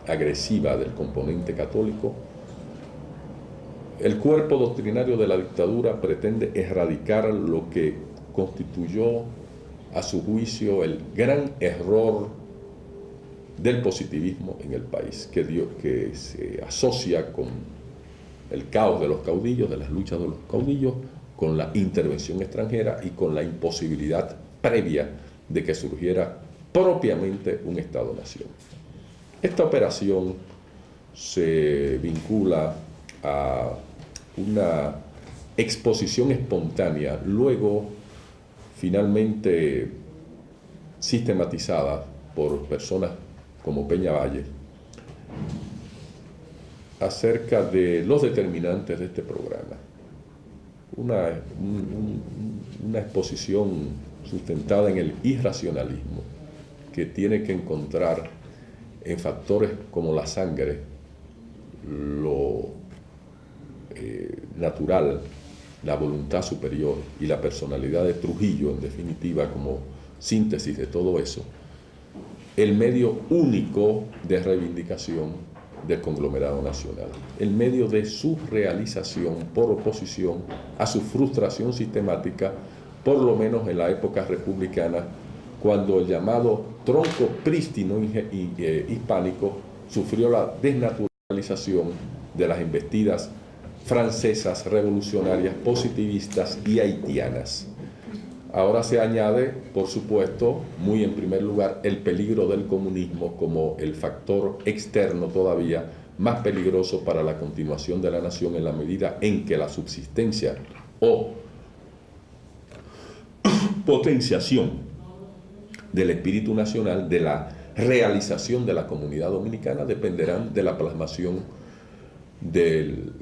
[SPEAKER 3] agresiva del componente católico, el cuerpo doctrinario de la dictadura pretende erradicar lo que constituyó, a su juicio, el gran error del positivismo en el país, que se asocia con el caos de los caudillos, de las luchas de los caudillos, con la intervención extranjera y con la imposibilidad previa de que surgiera propiamente un Estado-nación. Esta operación se vincula a una exposición espontánea, luego finalmente sistematizada por personas como Peña Valle, acerca de los determinantes de este programa. Una exposición sustentada en el irracionalismo, que tiene que encontrar en factores como la sangre, lo natural, la voluntad superior y la personalidad de Trujillo, en definitiva, como síntesis de todo eso, el medio único de reivindicación del conglomerado nacional, el medio de su realización por oposición a su frustración sistemática, por lo menos en la época republicana, cuando el llamado tronco prístino hispánico sufrió la desnaturalización de las embestidas francesas, revolucionarias, positivistas y haitianas. Ahora se añade, por supuesto, muy en primer lugar, el peligro del comunismo como el factor externo todavía más peligroso para la continuación de la nación, en la medida en que la subsistencia o potenciación del espíritu nacional, de la realización de la comunidad dominicana, dependerán de la plasmación de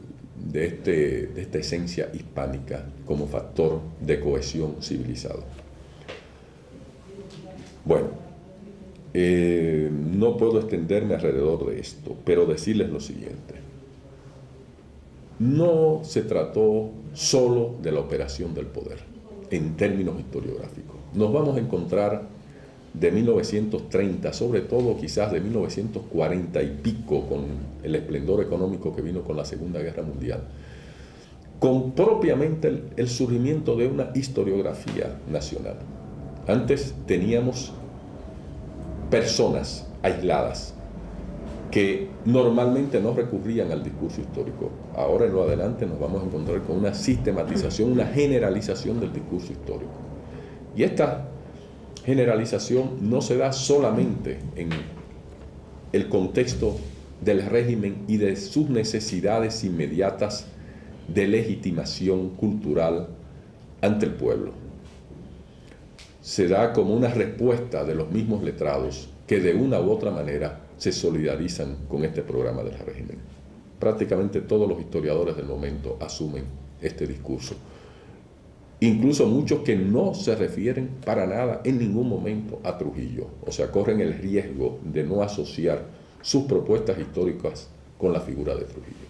[SPEAKER 3] esta esencia hispánica como factor de cohesión civilizada. Bueno, no puedo extenderme alrededor de esto, pero decirles lo siguiente. No se trató solo de la operación del poder, en términos historiográficos. Nos vamos a encontrar de 1930, sobre todo quizás de 1940 y pico, con el esplendor económico que vino con la Segunda Guerra Mundial, con propiamente el surgimiento de una historiografía nacional. Antes teníamos personas aisladas que normalmente no recurrían al discurso histórico. Ahora en lo adelante nos vamos a encontrar con una sistematización, una generalización del discurso histórico. Y esta generalización no se da solamente en el contexto del régimen y de sus necesidades inmediatas de legitimación cultural ante el pueblo. Se da como una respuesta de los mismos letrados que de una u otra manera se solidarizan con este programa del régimen. Prácticamente todos los historiadores del momento asumen este discurso. incluso muchos que no se refieren para nada en ningún momento a Trujillo, o sea, corren el riesgo de no asociar sus propuestas históricas con la figura de Trujillo.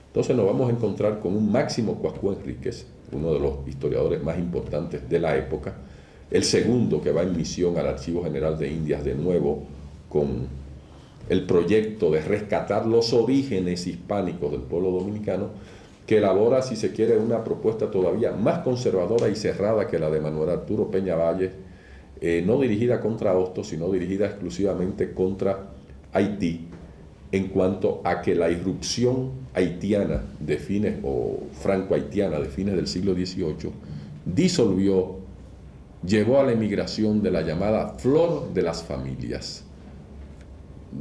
[SPEAKER 3] Entonces nos vamos a encontrar con un Máximo Coascú Enríquez, uno de los historiadores más importantes de la época, el segundo que va en misión al Archivo General de Indias de nuevo con el proyecto de rescatar los orígenes hispánicos del pueblo dominicano, que elabora, si se quiere, una propuesta todavía más conservadora y cerrada que la de Manuel Arturo Peña Valle, no dirigida contra Hostos, sino dirigida exclusivamente contra Haití, en cuanto a que la irrupción haitiana de fines, o franco-haitiana de fines del siglo XVIII, disolvió, llevó a la emigración de la llamada flor de las familias.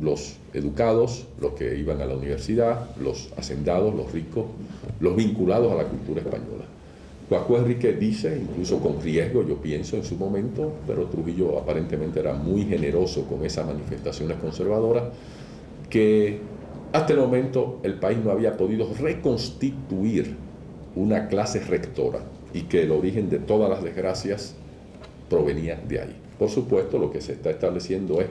[SPEAKER 3] Los educados, los que iban a la universidad, los hacendados, los ricos, los vinculados a la cultura española. Coascú Enríquez dice, incluso con riesgo, yo pienso en su momento, pero Trujillo aparentemente era muy generoso con esas manifestaciones conservadoras, que hasta el momento el país no había podido reconstituir una clase rectora y que el origen de todas las desgracias provenía de ahí. Por supuesto, lo que se está estableciendo es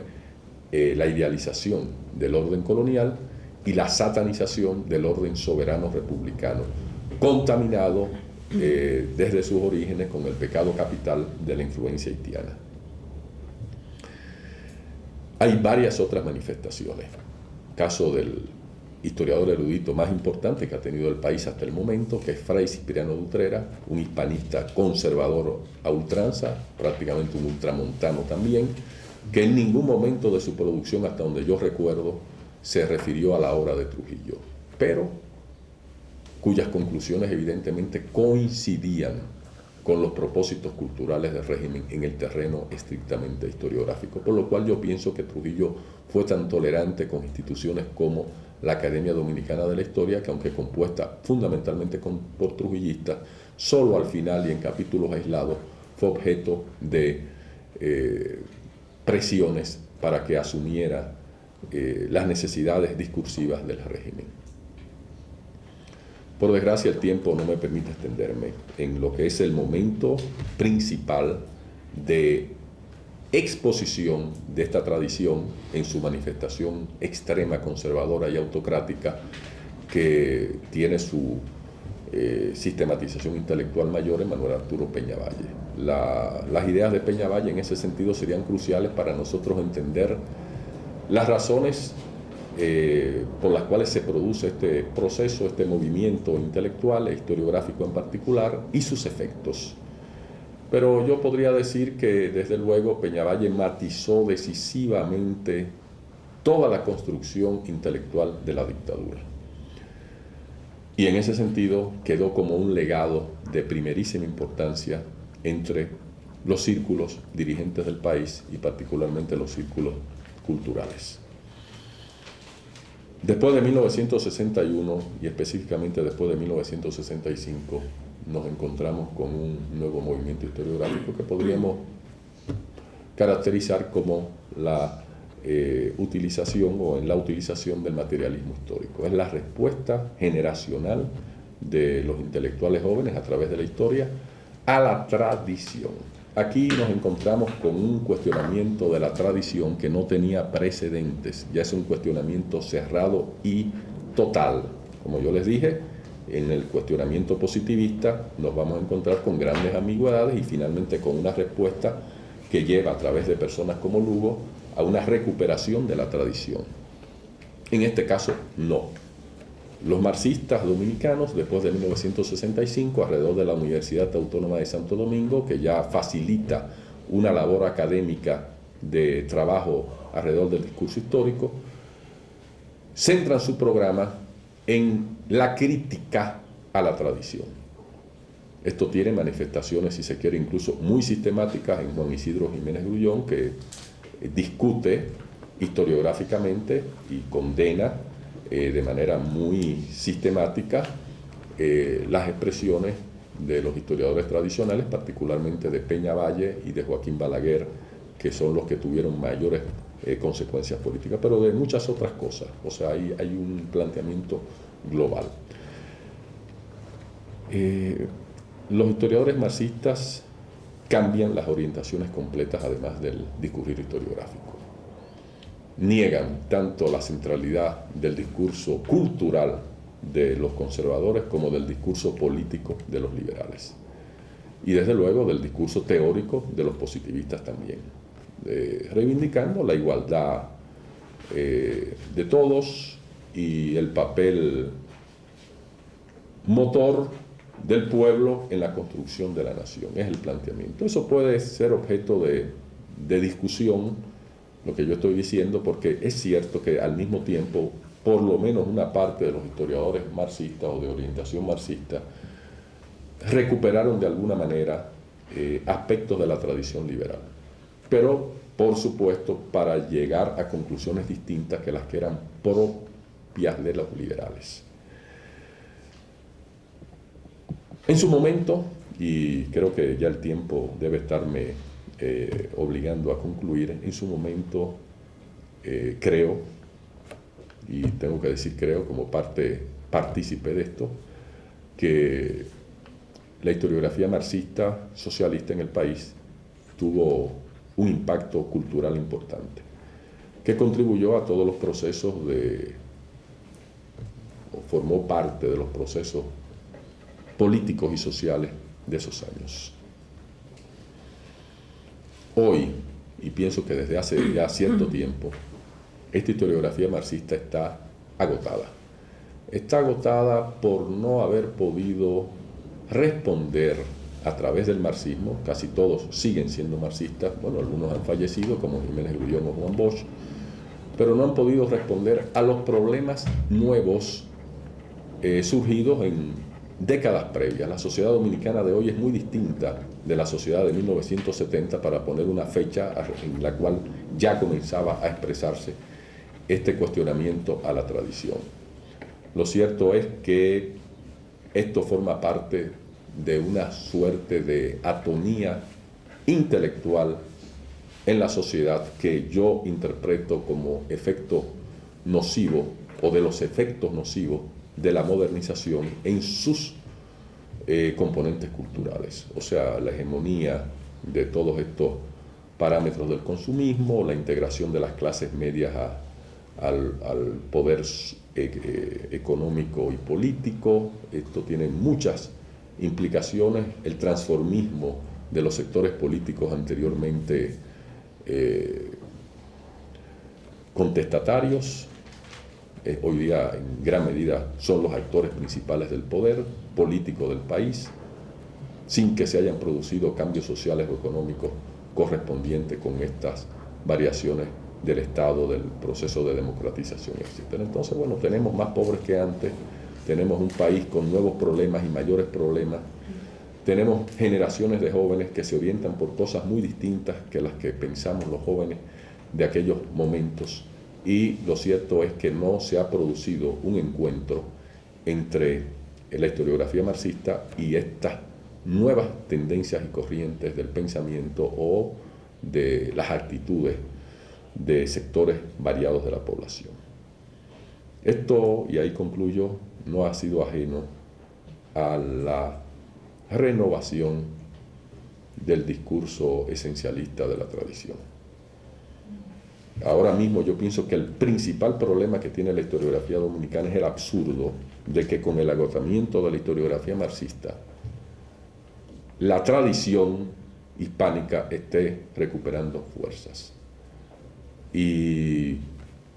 [SPEAKER 3] la idealización del orden colonial y la satanización del orden soberano republicano, contaminado desde sus orígenes con el pecado capital de la influencia haitiana. Hay varias otras manifestaciones. Caso del historiador erudito más importante que ha tenido el país hasta el momento, que es Fray Cipriano de Utrera, un hispanista conservador a ultranza, prácticamente un ultramontano también, que en ningún momento de su producción, hasta donde yo recuerdo, se refirió a la obra de Trujillo, pero cuyas conclusiones evidentemente coincidían con los propósitos culturales del régimen en el terreno estrictamente historiográfico, por lo cual yo pienso que Trujillo fue tan tolerante con instituciones como la Academia Dominicana de la Historia, que aunque compuesta fundamentalmente por trujillistas, solo al final y en capítulos aislados fue objeto de presiones para que asumiera las necesidades discursivas del régimen. Por desgracia, el tiempo no me permite extenderme en lo que es el momento principal de exposición de esta tradición en su manifestación extrema, conservadora y autocrática, que tiene su sistematización intelectual mayor en Manuel Arturo Peña Valle. Las ideas de Peña Valle en ese sentido serían cruciales para nosotros entender las razones por las cuales se produce este proceso, este movimiento intelectual e historiográfico en particular, y sus efectos. Pero yo podría decir que, desde luego, Peña Valle matizó decisivamente toda la construcción intelectual de la dictadura. Y en ese sentido quedó como un legado de primerísima importancia entre los círculos dirigentes del país y particularmente los círculos culturales. Después de 1961 y específicamente después de 1965 nos encontramos con un nuevo movimiento historiográfico que podríamos caracterizar como la utilización del materialismo histórico. Es la respuesta generacional de los intelectuales jóvenes a través de la historia a la tradición. Aquí nos encontramos con un cuestionamiento de la tradición que no tenía precedentes, ya es un cuestionamiento cerrado y total. Como yo les dije, en el cuestionamiento positivista nos vamos a encontrar con grandes ambigüedades y finalmente con una respuesta que lleva a través de personas como Lugo a una recuperación de la tradición. En este caso, no. Los marxistas dominicanos, después de 1965, alrededor de la Universidad Autónoma de Santo Domingo, que ya facilita una labor académica de trabajo alrededor del discurso histórico, centran su programa en la crítica a la tradición. Esto tiene manifestaciones, si se quiere, incluso muy sistemáticas en Juan Isidro Jiménez Grullón, que discute historiográficamente y condena de manera muy sistemática las expresiones de los historiadores tradicionales, particularmente de Peña Valle y de Joaquín Balaguer, que son los que tuvieron mayores consecuencias políticas, pero de muchas otras cosas. O sea, hay un planteamiento global. los historiadores marxistas cambian las orientaciones completas además del discurrir historiográfico. Niegan tanto la centralidad del discurso cultural de los conservadores como del discurso político de los liberales. Y desde luego del discurso teórico de los positivistas también, reivindicando la igualdad de todos y el papel motor del pueblo en la construcción de la nación. Es el planteamiento. Eso puede ser objeto de discusión, lo que yo estoy diciendo, porque es cierto que al mismo tiempo, por lo menos una parte de los historiadores marxistas o de orientación marxista, recuperaron de alguna manera aspectos de la tradición liberal. Pero, por supuesto, para llegar a conclusiones distintas que las que eran propias de los liberales. En su momento, y creo que ya el tiempo debe estarme obligando a concluir, en su momento creo, y tengo que decir creo como partícipe de esto, que la historiografía marxista socialista en el país tuvo un impacto cultural importante, que contribuyó a todos los procesos o formó parte de los procesos políticos y sociales de esos años. Hoy, y pienso que desde hace ya cierto tiempo, esta historiografía marxista está agotada. Está agotada por no haber podido responder a través del marxismo. Casi todos siguen siendo marxistas, bueno, algunos han fallecido, como Jiménez Grullón o Juan Bosch, pero no han podido responder a los problemas nuevos surgidos en décadas previas. La sociedad dominicana de hoy es muy distinta de la sociedad de 1970, para poner una fecha en la cual ya comenzaba a expresarse este cuestionamiento a la tradición. Lo cierto es que esto forma parte de una suerte de atonía intelectual en la sociedad que yo interpreto como efecto nocivo o de los efectos nocivos de la modernización en sus componentes culturales. O sea, la hegemonía de todos estos parámetros del consumismo, la integración de las clases medias al poder económico y político. Esto tiene muchas implicaciones. El transformismo de los sectores políticos anteriormente contestatarios, hoy día en gran medida son los actores principales del poder político del país, sin que se hayan producido cambios sociales o económicos correspondientes con estas variaciones del Estado, del proceso de democratización, etc. Entonces, bueno, tenemos más pobres que antes, tenemos un país con nuevos problemas y mayores problemas, tenemos generaciones de jóvenes que se orientan por cosas muy distintas que las que pensamos los jóvenes de aquellos momentos. Y lo cierto es que no se ha producido un encuentro entre la historiografía marxista y estas nuevas tendencias y corrientes del pensamiento o de las actitudes de sectores variados de la población. Esto, y ahí concluyo, no ha sido ajeno a la renovación del discurso esencialista de la tradición. Ahora mismo yo pienso que el principal problema que tiene la historiografía dominicana es el absurdo de que con el agotamiento de la historiografía marxista, la tradición hispánica esté recuperando fuerzas. Y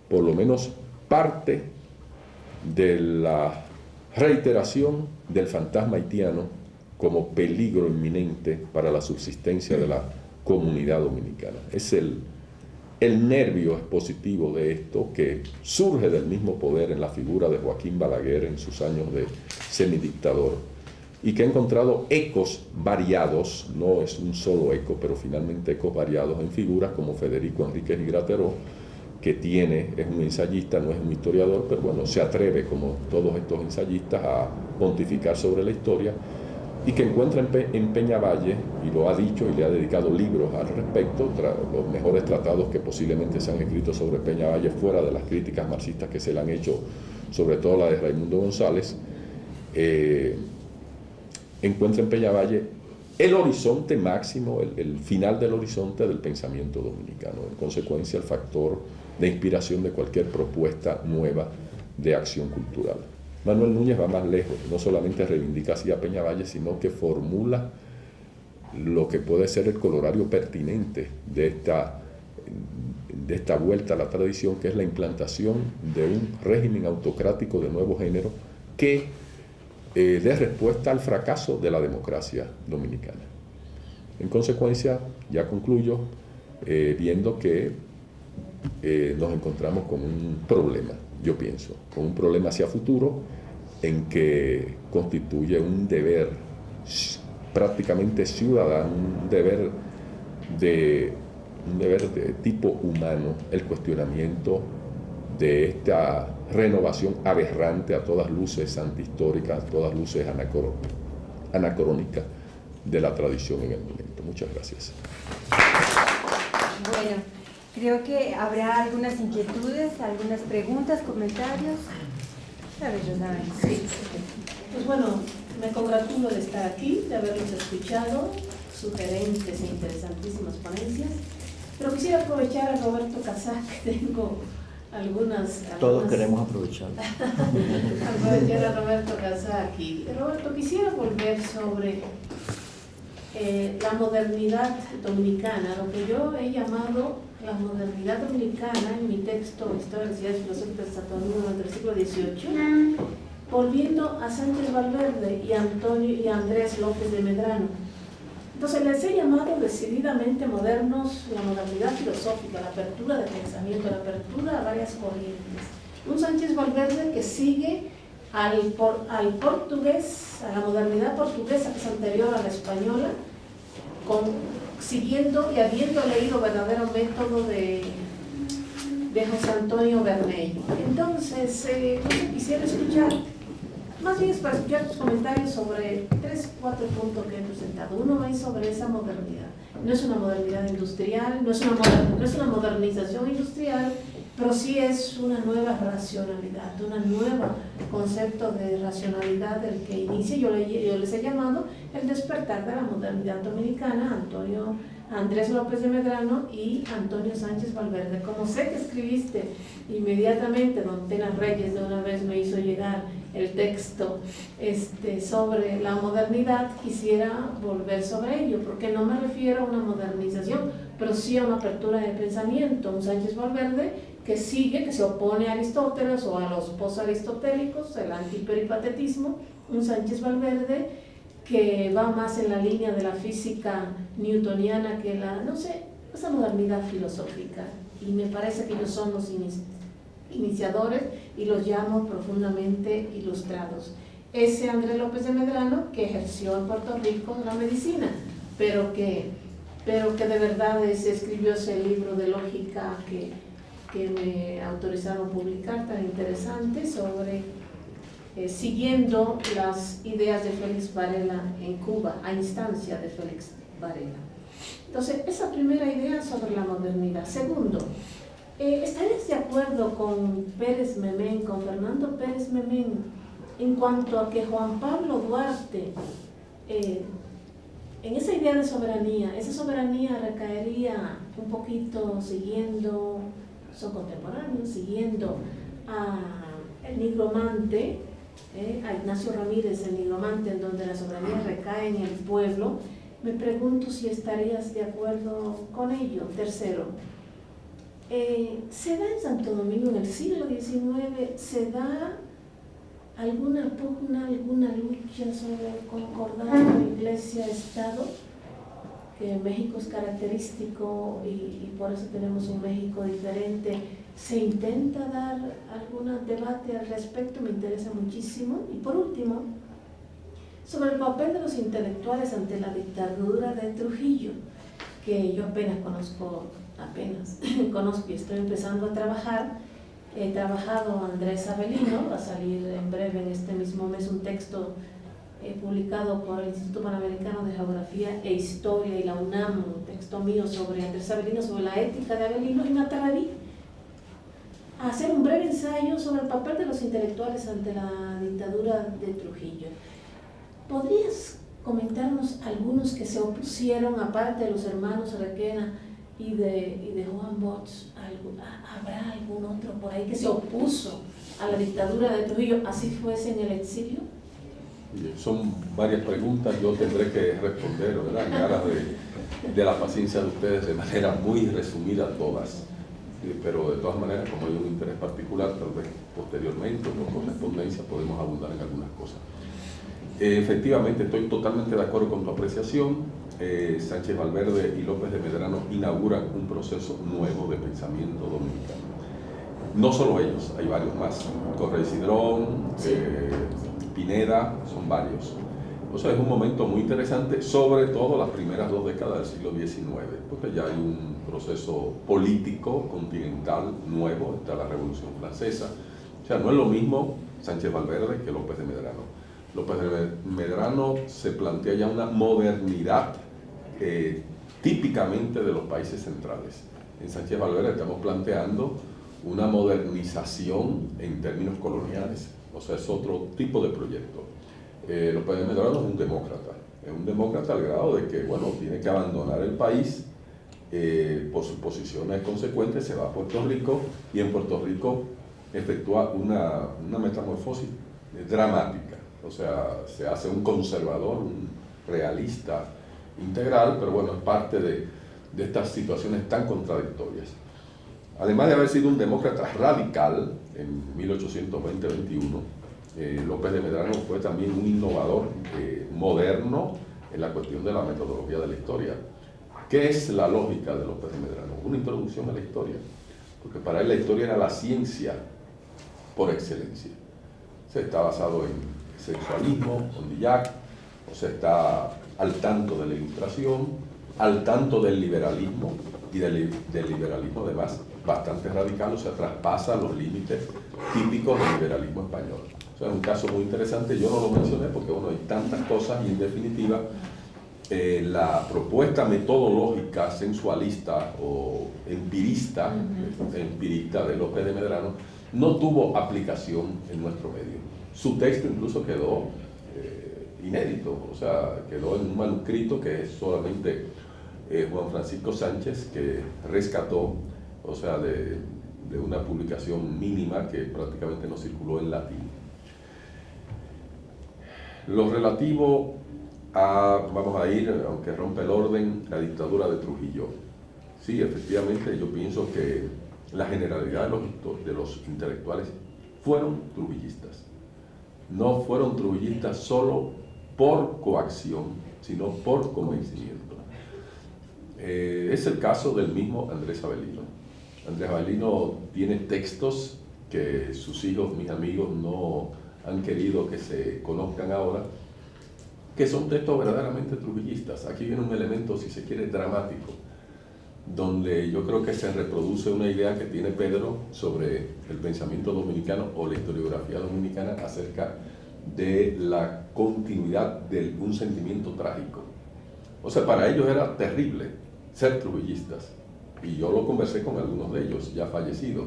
[SPEAKER 3] por lo menos parte de la reiteración del fantasma haitiano como peligro inminente para la subsistencia de la comunidad dominicana. Es el nervio expositivo de esto, que surge del mismo poder en la figura de Joaquín Balaguer en sus años de semidictador, y que ha encontrado ecos variados, no es un solo eco, pero finalmente ecos variados en figuras como Federico Enríquez y Grateró, que es un ensayista, no es un historiador, pero bueno, se atreve, como todos estos ensayistas, a pontificar sobre la historia, y que encuentra en Peñavalle, y lo ha dicho y le ha dedicado libros al respecto, los mejores tratados que posiblemente se han escrito sobre Peñavalle, fuera de las críticas marxistas que se le han hecho, sobre todo la de Raimundo González, encuentra en Peñavalle el horizonte máximo, el final del horizonte del pensamiento dominicano, en consecuencia el factor de inspiración de cualquier propuesta nueva de acción cultural. Manuel Núñez va más lejos, no solamente reivindica así a Peñavalle, sino que formula lo que puede ser el colorario pertinente de esta vuelta a la tradición, que es la implantación de un régimen autocrático de nuevo género que dé respuesta al fracaso de la democracia dominicana. En consecuencia, ya concluyo viendo que nos encontramos con un problema, yo pienso, con un problema hacia futuro en que constituye un deber prácticamente ciudadano, un deber de tipo humano, el cuestionamiento de esta renovación aberrante, a todas luces antihistóricas, a todas luces anacrónicas de la tradición en el momento. Muchas gracias.
[SPEAKER 2] Bueno, creo que habrá algunas inquietudes, algunas preguntas, comentarios. A ver, Rosana.
[SPEAKER 4] Sí. Pues bueno, me congratulo de estar aquí, de haberlos escuchado, sugerentes e interesantísimas ponencias, pero quisiera aprovechar a Roberto Casá, que tengo algunas...
[SPEAKER 5] Todos queremos aprovechar.
[SPEAKER 4] Aprovechar a Roberto Casá aquí. Roberto, quisiera volver sobre la modernidad dominicana, lo que yo he llamado la modernidad dominicana en mi texto Historia de las Ideas Filosóficas de Santo Domingo durante el siglo XVIII, volviendo a Sánchez Valverde y Andrés López de Medrano. Entonces les he llamado decididamente modernos la modernidad filosófica, la apertura de pensamiento, la apertura a varias corrientes. Un Sánchez Valverde que sigue al portugués, a la modernidad portuguesa que es anterior a la española, siguiendo y habiendo leído verdadero método de José Antonio Bernelli. Entonces, quisiera escuchar, más bien es para escuchar tus comentarios sobre 3-4 puntos que he presentado. Uno es sobre esa modernidad. No es una modernidad industrial, no es una modernización industrial, pero sí es una nueva racionalidad, un nuevo concepto de racionalidad del que inicia, yo les he llamado el despertar de la modernidad dominicana, Andrés López de Medrano y Antonio Sánchez Valverde. Como sé que escribiste inmediatamente, don Tena Reyes de una vez me hizo llegar el texto sobre la modernidad, quisiera volver sobre ello, porque no me refiero a una modernización, pero sí a una apertura de pensamiento. Un Sánchez Valverde que se opone a Aristóteles o a los post-aristotélicos, el antiperipatetismo. Un Sánchez Valverde que va más en la línea de la física newtoniana que esa modernidad filosófica. Y me parece que ellos son los iniciadores y los llamo profundamente ilustrados. Ese Andrés López de Medrano que ejerció en Puerto Rico la medicina, pero que de verdad se escribió ese libro de lógica que me autorizaron a publicar, tan interesante, sobre siguiendo las ideas de Félix Varela en Cuba, a instancia de Félix Varela. Entonces, esa primera idea sobre la modernidad. Segundo, ¿estarías de acuerdo con Fernando Pérez Memén, en cuanto a que Juan Pablo Duarte, en esa idea de soberanía, esa soberanía recaería un poquito son contemporáneos, siguiendo el nigromante, a Ignacio Ramírez, el nigromante, en donde la soberanía recae en el pueblo? Me pregunto si estarías de acuerdo con ello. Tercero, ¿se da en Santo Domingo en el siglo XIX, se da alguna pugna, alguna lucha sobre el concordado Iglesia-Estado? Que México es característico y por eso tenemos un México diferente. ¿Se intenta dar algún debate al respecto? Me interesa muchísimo. Y por último, sobre el papel de los intelectuales ante la dictadura de Trujillo, que yo apenas conozco y estoy empezando a trabajar. He trabajado Andrés Avelino, va a salir en breve en este mismo mes un texto publicado por el Instituto Panamericano de Geografía e Historia y la UNAM, un texto mío sobre Andrés Avelino, sobre la ética de Avelino, y me atreví a hacer un breve ensayo sobre el papel de los intelectuales ante la dictadura de Trujillo. ¿Podrías comentarnos algunos que se opusieron, aparte de los hermanos Requena y de Juan Bosch? ¿Habrá algún otro por ahí que se opuso a la dictadura de Trujillo, así fuese en el exilio?
[SPEAKER 3] Son varias preguntas, yo tendré que responder, ¿verdad? En aras de la paciencia de ustedes, de manera muy resumida todas. Pero de todas maneras, como hay un interés particular, tal vez posteriormente o por correspondencia podemos abundar en algunas cosas. Efectivamente, estoy totalmente de acuerdo con tu apreciación. Sánchez Valverde y López de Medrano inauguran un proceso nuevo de pensamiento dominicano. No solo ellos, hay varios más. Correy Cidrón, Pineda, son varios. O sea, es un momento muy interesante, sobre todo las primeras 2 décadas del siglo XIX, porque ya hay un proceso político continental nuevo, está la Revolución Francesa. O sea, no es lo mismo Sánchez Valverde que López de Medrano. López de Medrano se plantea ya una modernidad típicamente de los países centrales. En Sánchez Valverde estamos planteando una modernización en términos coloniales, o sea, es otro tipo de proyecto. López de Medrano es un demócrata al grado de que, bueno, tiene que abandonar el país por sus posiciones consecuentes, se va a Puerto Rico y en Puerto Rico efectúa una metamorfosis dramática, o sea, se hace un conservador, un realista integral, pero bueno, es parte de estas situaciones tan contradictorias. Además de haber sido un demócrata radical en 1820-21, López de Medrano fue también un innovador moderno en la cuestión de la metodología de la historia. ¿Qué es la lógica de López de Medrano? Una introducción a la historia, porque para él la historia era la ciencia por excelencia. O sea, está basado en sexualismo, Condillac, o sea, está al tanto de la ilustración, al tanto del liberalismo, y del liberalismo además bastante radical, o sea, traspasa los límites típicos del liberalismo español. O sea, es un caso muy interesante, yo no lo mencioné porque, bueno, hay tantas cosas y en definitiva la propuesta metodológica sensualista o empirista de López de Medrano no tuvo aplicación en nuestro medio. Su texto incluso quedó inédito, o sea, quedó en un manuscrito que es solamente Juan Francisco Sánchez, que rescató, o sea, de una publicación mínima que prácticamente no circuló en latín. Lo relativo a, vamos a ir, aunque rompe el orden, la dictadura de Trujillo. Sí, efectivamente, yo pienso que la generalidad de los intelectuales fueron trujillistas. No fueron trujillistas solo por coacción, sino por convencimiento. Es el caso del mismo Andrés Avelino. Andrés Avelino tiene textos que sus hijos, mis amigos, no han querido que se conozcan ahora, que son textos verdaderamente trujillistas. Aquí viene un elemento, si se quiere, dramático, donde yo creo que se reproduce una idea que tiene Pedro sobre el pensamiento dominicano o la historiografía dominicana acerca de la continuidad de un sentimiento trágico. O sea, para ellos era terrible ser trujillistas, y yo lo conversé con algunos de ellos ya fallecidos.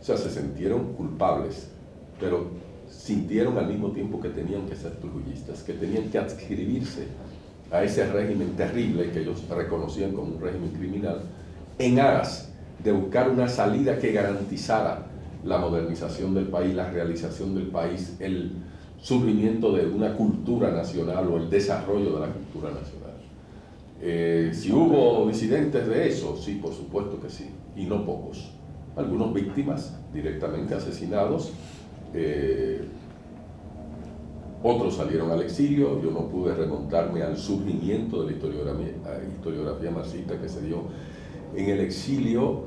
[SPEAKER 3] O sea, se sintieron culpables, pero sintieron al mismo tiempo que tenían que ser trujillistas, que tenían que adscribirse a ese régimen terrible que ellos reconocían como un régimen criminal, en aras de buscar una salida que garantizara la modernización del país, la realización del país, el surgimiento de una cultura nacional o el desarrollo de la cultura nacional. Si hubo disidentes de eso, sí, por supuesto que sí, y no pocos. Algunos víctimas directamente asesinados, otros salieron al exilio. Yo no pude remontarme al surgimiento de la historiografía marxista que se dio en el exilio,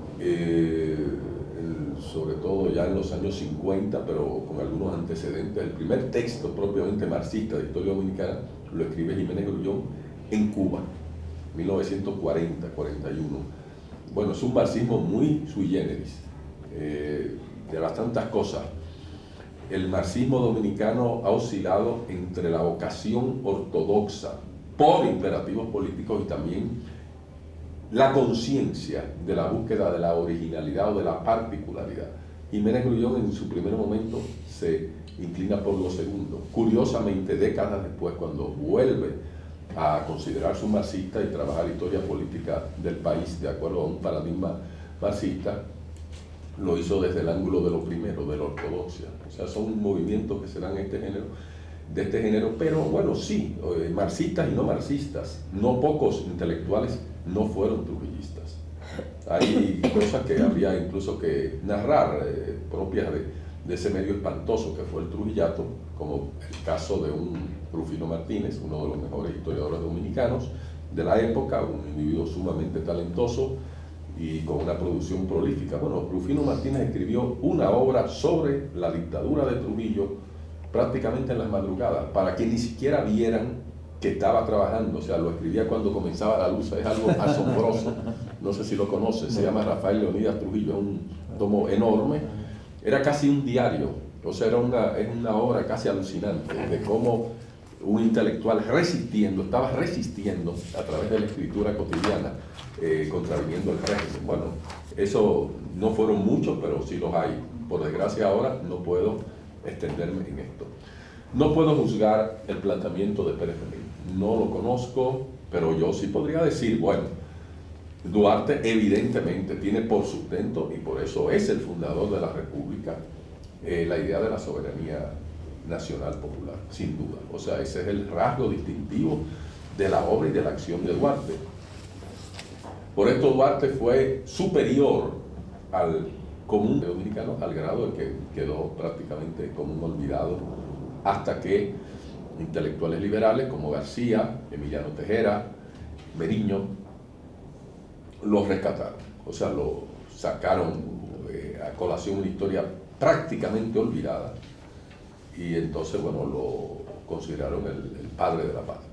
[SPEAKER 3] sobre todo ya en los años 50, pero con algunos antecedentes. El primer texto propiamente marxista de historia dominicana lo escribe Jiménez Grullón en Cuba, 1940-41. Bueno, es un marxismo muy sui generis, de bastantes cosas. El marxismo dominicano ha oscilado entre la vocación ortodoxa por imperativos políticos y también la conciencia de la búsqueda de la originalidad o de la particularidad. Jiménez Grullón en su primer momento se inclina por lo segundo. Curiosamente, décadas después, cuando vuelve a considerarse un marxista y trabajar historia política del país de acuerdo a un paradigma marxista, lo hizo desde el ángulo de lo primero, de la ortodoxia. O sea, son movimientos que se dan de este género, pero bueno, sí, marxistas y no marxistas, no pocos intelectuales no fueron trujillistas. Hay cosas que habría incluso que narrar, propias de ese medio espantoso que fue el trujillato, como el caso de un Rufino Martínez, uno de los mejores historiadores dominicanos de la época, un individuo sumamente talentoso y con una producción prolífica. Bueno, Rufino Martínez escribió una obra sobre la dictadura de Trujillo prácticamente en las madrugadas, para que ni siquiera vieran que estaba trabajando. O sea, lo escribía cuando comenzaba la luz. Es algo asombroso. No sé si lo conoces, se llama Rafael Leonidas Trujillo, es un tomo enorme. Era casi un diario, o sea, es una obra casi alucinante de cómo un intelectual estaba resistiendo a través de la escritura cotidiana, contraviniendo el régimen. Bueno, eso no fueron muchos, pero sí los hay. Por desgracia ahora no puedo extenderme en esto. No puedo juzgar el planteamiento de Pérez Fermín, no lo conozco, pero yo sí podría decir, bueno, Duarte evidentemente tiene por sustento, y por eso es el fundador de la República, la idea de la soberanía nacional popular, sin duda. O sea, ese es el rasgo distintivo de la obra y de la acción de Duarte. Por esto Duarte fue superior al común dominicano, al grado de que quedó prácticamente como un olvidado, hasta que intelectuales liberales como García, Emiliano Tejera, Meriño, lo rescataron. O sea, lo sacaron a colación una historia prácticamente olvidada, y entonces, bueno, lo consideraron el padre de la patria.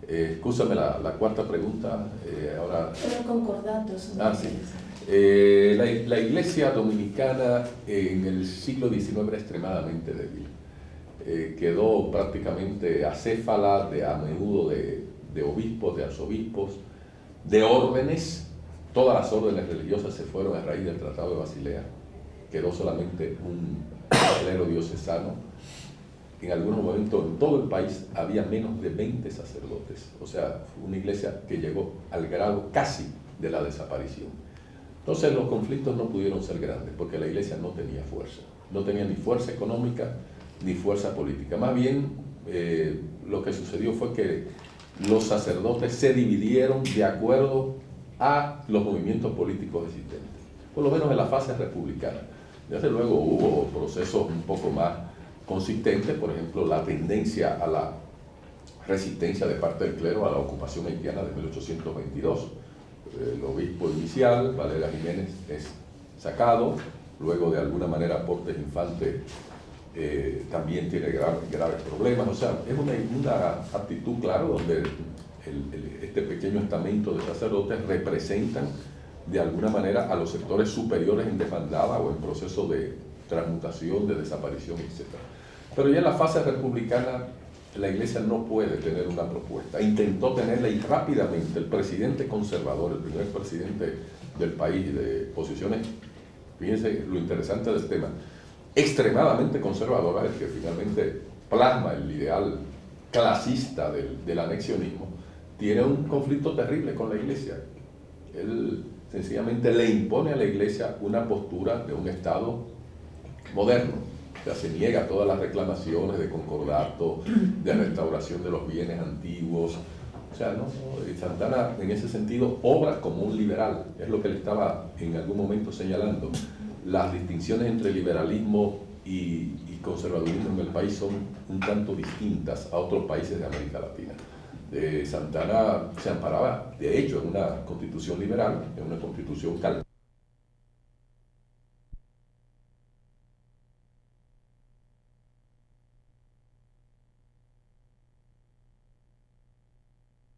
[SPEAKER 3] Escúchame la cuarta pregunta. Ahora.
[SPEAKER 4] Pero concordatos.
[SPEAKER 3] Sí. La iglesia dominicana en el siglo XIX era extremadamente débil. Quedó prácticamente acéfala a menudo de obispos, de arzobispos, de órdenes. Todas las órdenes religiosas se fueron a raíz del Tratado de Basilea. Quedó solamente un clero diocesano. En algunos momentos en todo el país había menos de 20 sacerdotes. O sea, una iglesia que llegó al grado casi de la desaparición. Entonces los conflictos no pudieron ser grandes porque la iglesia no tenía fuerza. No tenía ni fuerza económica ni fuerza política. Más bien, lo que sucedió fue que los sacerdotes se dividieron de acuerdo a los movimientos políticos existentes, por lo menos en la fase republicana. Desde luego hubo procesos un poco más consistentes, por ejemplo, la tendencia a la resistencia de parte del clero a la ocupación haitiana de 1822. El obispo inicial, Valera Jiménez, es sacado, luego de alguna manera Portes Infante también tiene graves problemas. O sea, es una actitud, claro, donde este pequeño estamento de sacerdotes representan de alguna manera a los sectores superiores en desbandada o en proceso de transmutación, de desaparición, etc. Pero ya en la fase republicana la iglesia no puede tener una propuesta. Intentó tenerla y rápidamente el presidente conservador, el primer presidente del país de posiciones, fíjense lo interesante del tema, extremadamente conservadora, el que finalmente plasma el ideal clasista del anexionismo, tiene un conflicto terrible con la iglesia. Él sencillamente le impone a la iglesia una postura de un Estado moderno. O sea, se niega todas las reclamaciones de concordato, de restauración de los bienes antiguos. O sea, Santana en ese sentido obra como un liberal, es lo que le estaba en algún momento señalando. Las distinciones entre liberalismo y conservadurismo en el país son un tanto distintas a otros países de América Latina. Santana se amparaba, de hecho, en una constitución liberal, en una constitución calvinista.